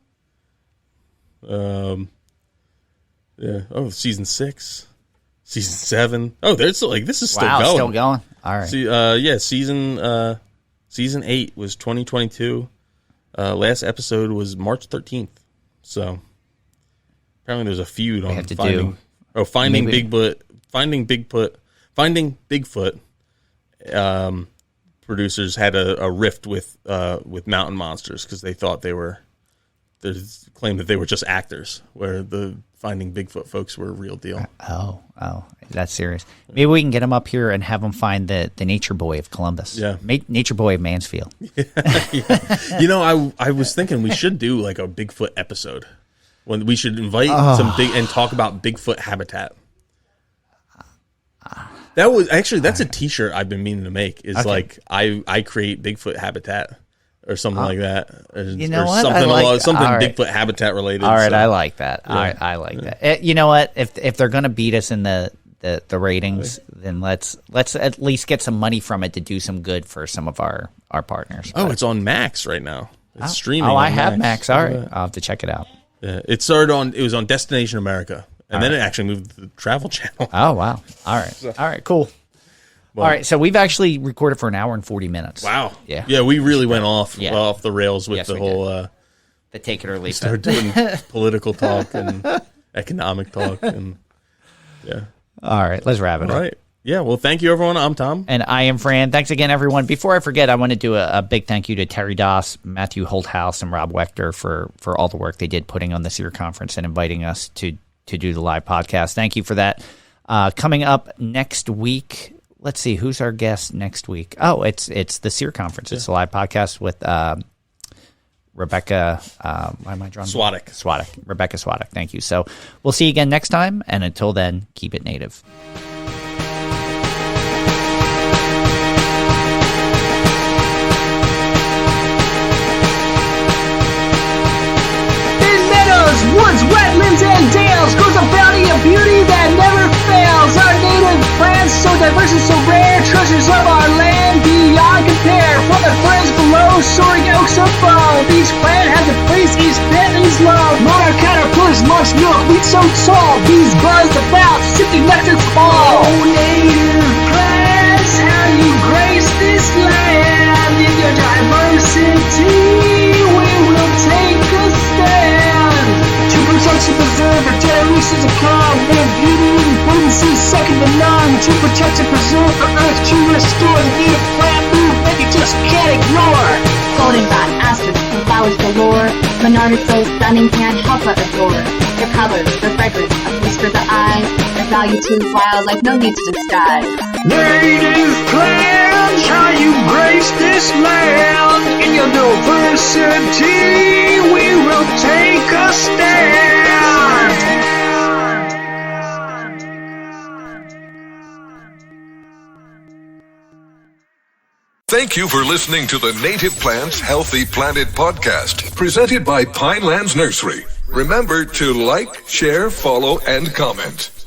Yeah. Oh, season 6, season 7. Oh, there's like this is still going. Still going. All right. See, season 8 was 2022. Last episode was March 13th. So. Apparently, there's a feud on finding Bigfoot. Finding Bigfoot. Producers had a rift with Mountain Monsters because they thought they were there's claim that they were just actors, where the Finding Bigfoot folks were a real deal. Oh, that's serious. Maybe we can get him up here and have him find the Nature Boy of Columbus. Yeah. Nature Boy of Mansfield. Yeah. You know, I was thinking we should do like a Bigfoot episode. When we should invite some big and talk about Bigfoot habitat. That's a T-shirt I've been meaning to make. Is like I create Bigfoot habitat or something like that. You know or what? Something right. Bigfoot habitat related. All right, so. I like that. Yeah. I like that. You know what? If they're gonna beat us in the ratings, then let's at least get some money from it to do some good for some of our partners. Oh, it's on Max right now. It's streaming. Oh, I on have Max. All right, I'll have to check it out. Yeah, it was on Destination America, and then it actually moved to the Travel Channel. Oh wow! All right, cool. All right, so we've actually recorded for an hour and 40 minutes. Wow. Yeah, we really went off the rails with the whole. The take it or leave it. Start doing political talk and economic talk, and All right, let's wrap it up. All right. Yeah, well, thank you, everyone. I'm Tom. And I am Fran. Thanks again, everyone. Before I forget, I want to do a big thank you to Terry Doss, Matthew Holthouse, and Rob Wechter for all the work they did putting on the SEER conference and inviting us to do the live podcast. Thank you for that. Coming up next week, let's see, who's our guest next week? Oh, it's the SEER conference. It's a live podcast with Rebecca, why am I drawing? Swadek. Rebecca Swadek. Thank you. So we'll see you again next time. And until then, keep it native. Woods, wetlands, and dales grows a bounty of beauty that never fails. Our native plants, so diverse and so rare, treasures of our land beyond compare. From the ferns below, soaring oaks above, each plant has a place, each family's love. Monarch caterpillars launch milk, wheat so tall, bees buzz about, sipping nectar from all. Oh, native plants, how you grace this land. In your diversity, we will take a stand. To preserve our generations of calm, their beauty and potency second to none. To protect and preserve the earth, to restore the native plant movement you just can't ignore. Goldenrod, asters, and flowers galore. Monarch is so stunning, can't help but adore. Their colors, their fragrance, a feast for the eyes. Their value to wildlife, no need to disguise. Native plants, how you grace this land. In your diversity, we will take a stand. Thank you for listening to the Native Plants Healthy Planet podcast, presented by Pinelands Nursery. Remember to like, share, follow, and comment.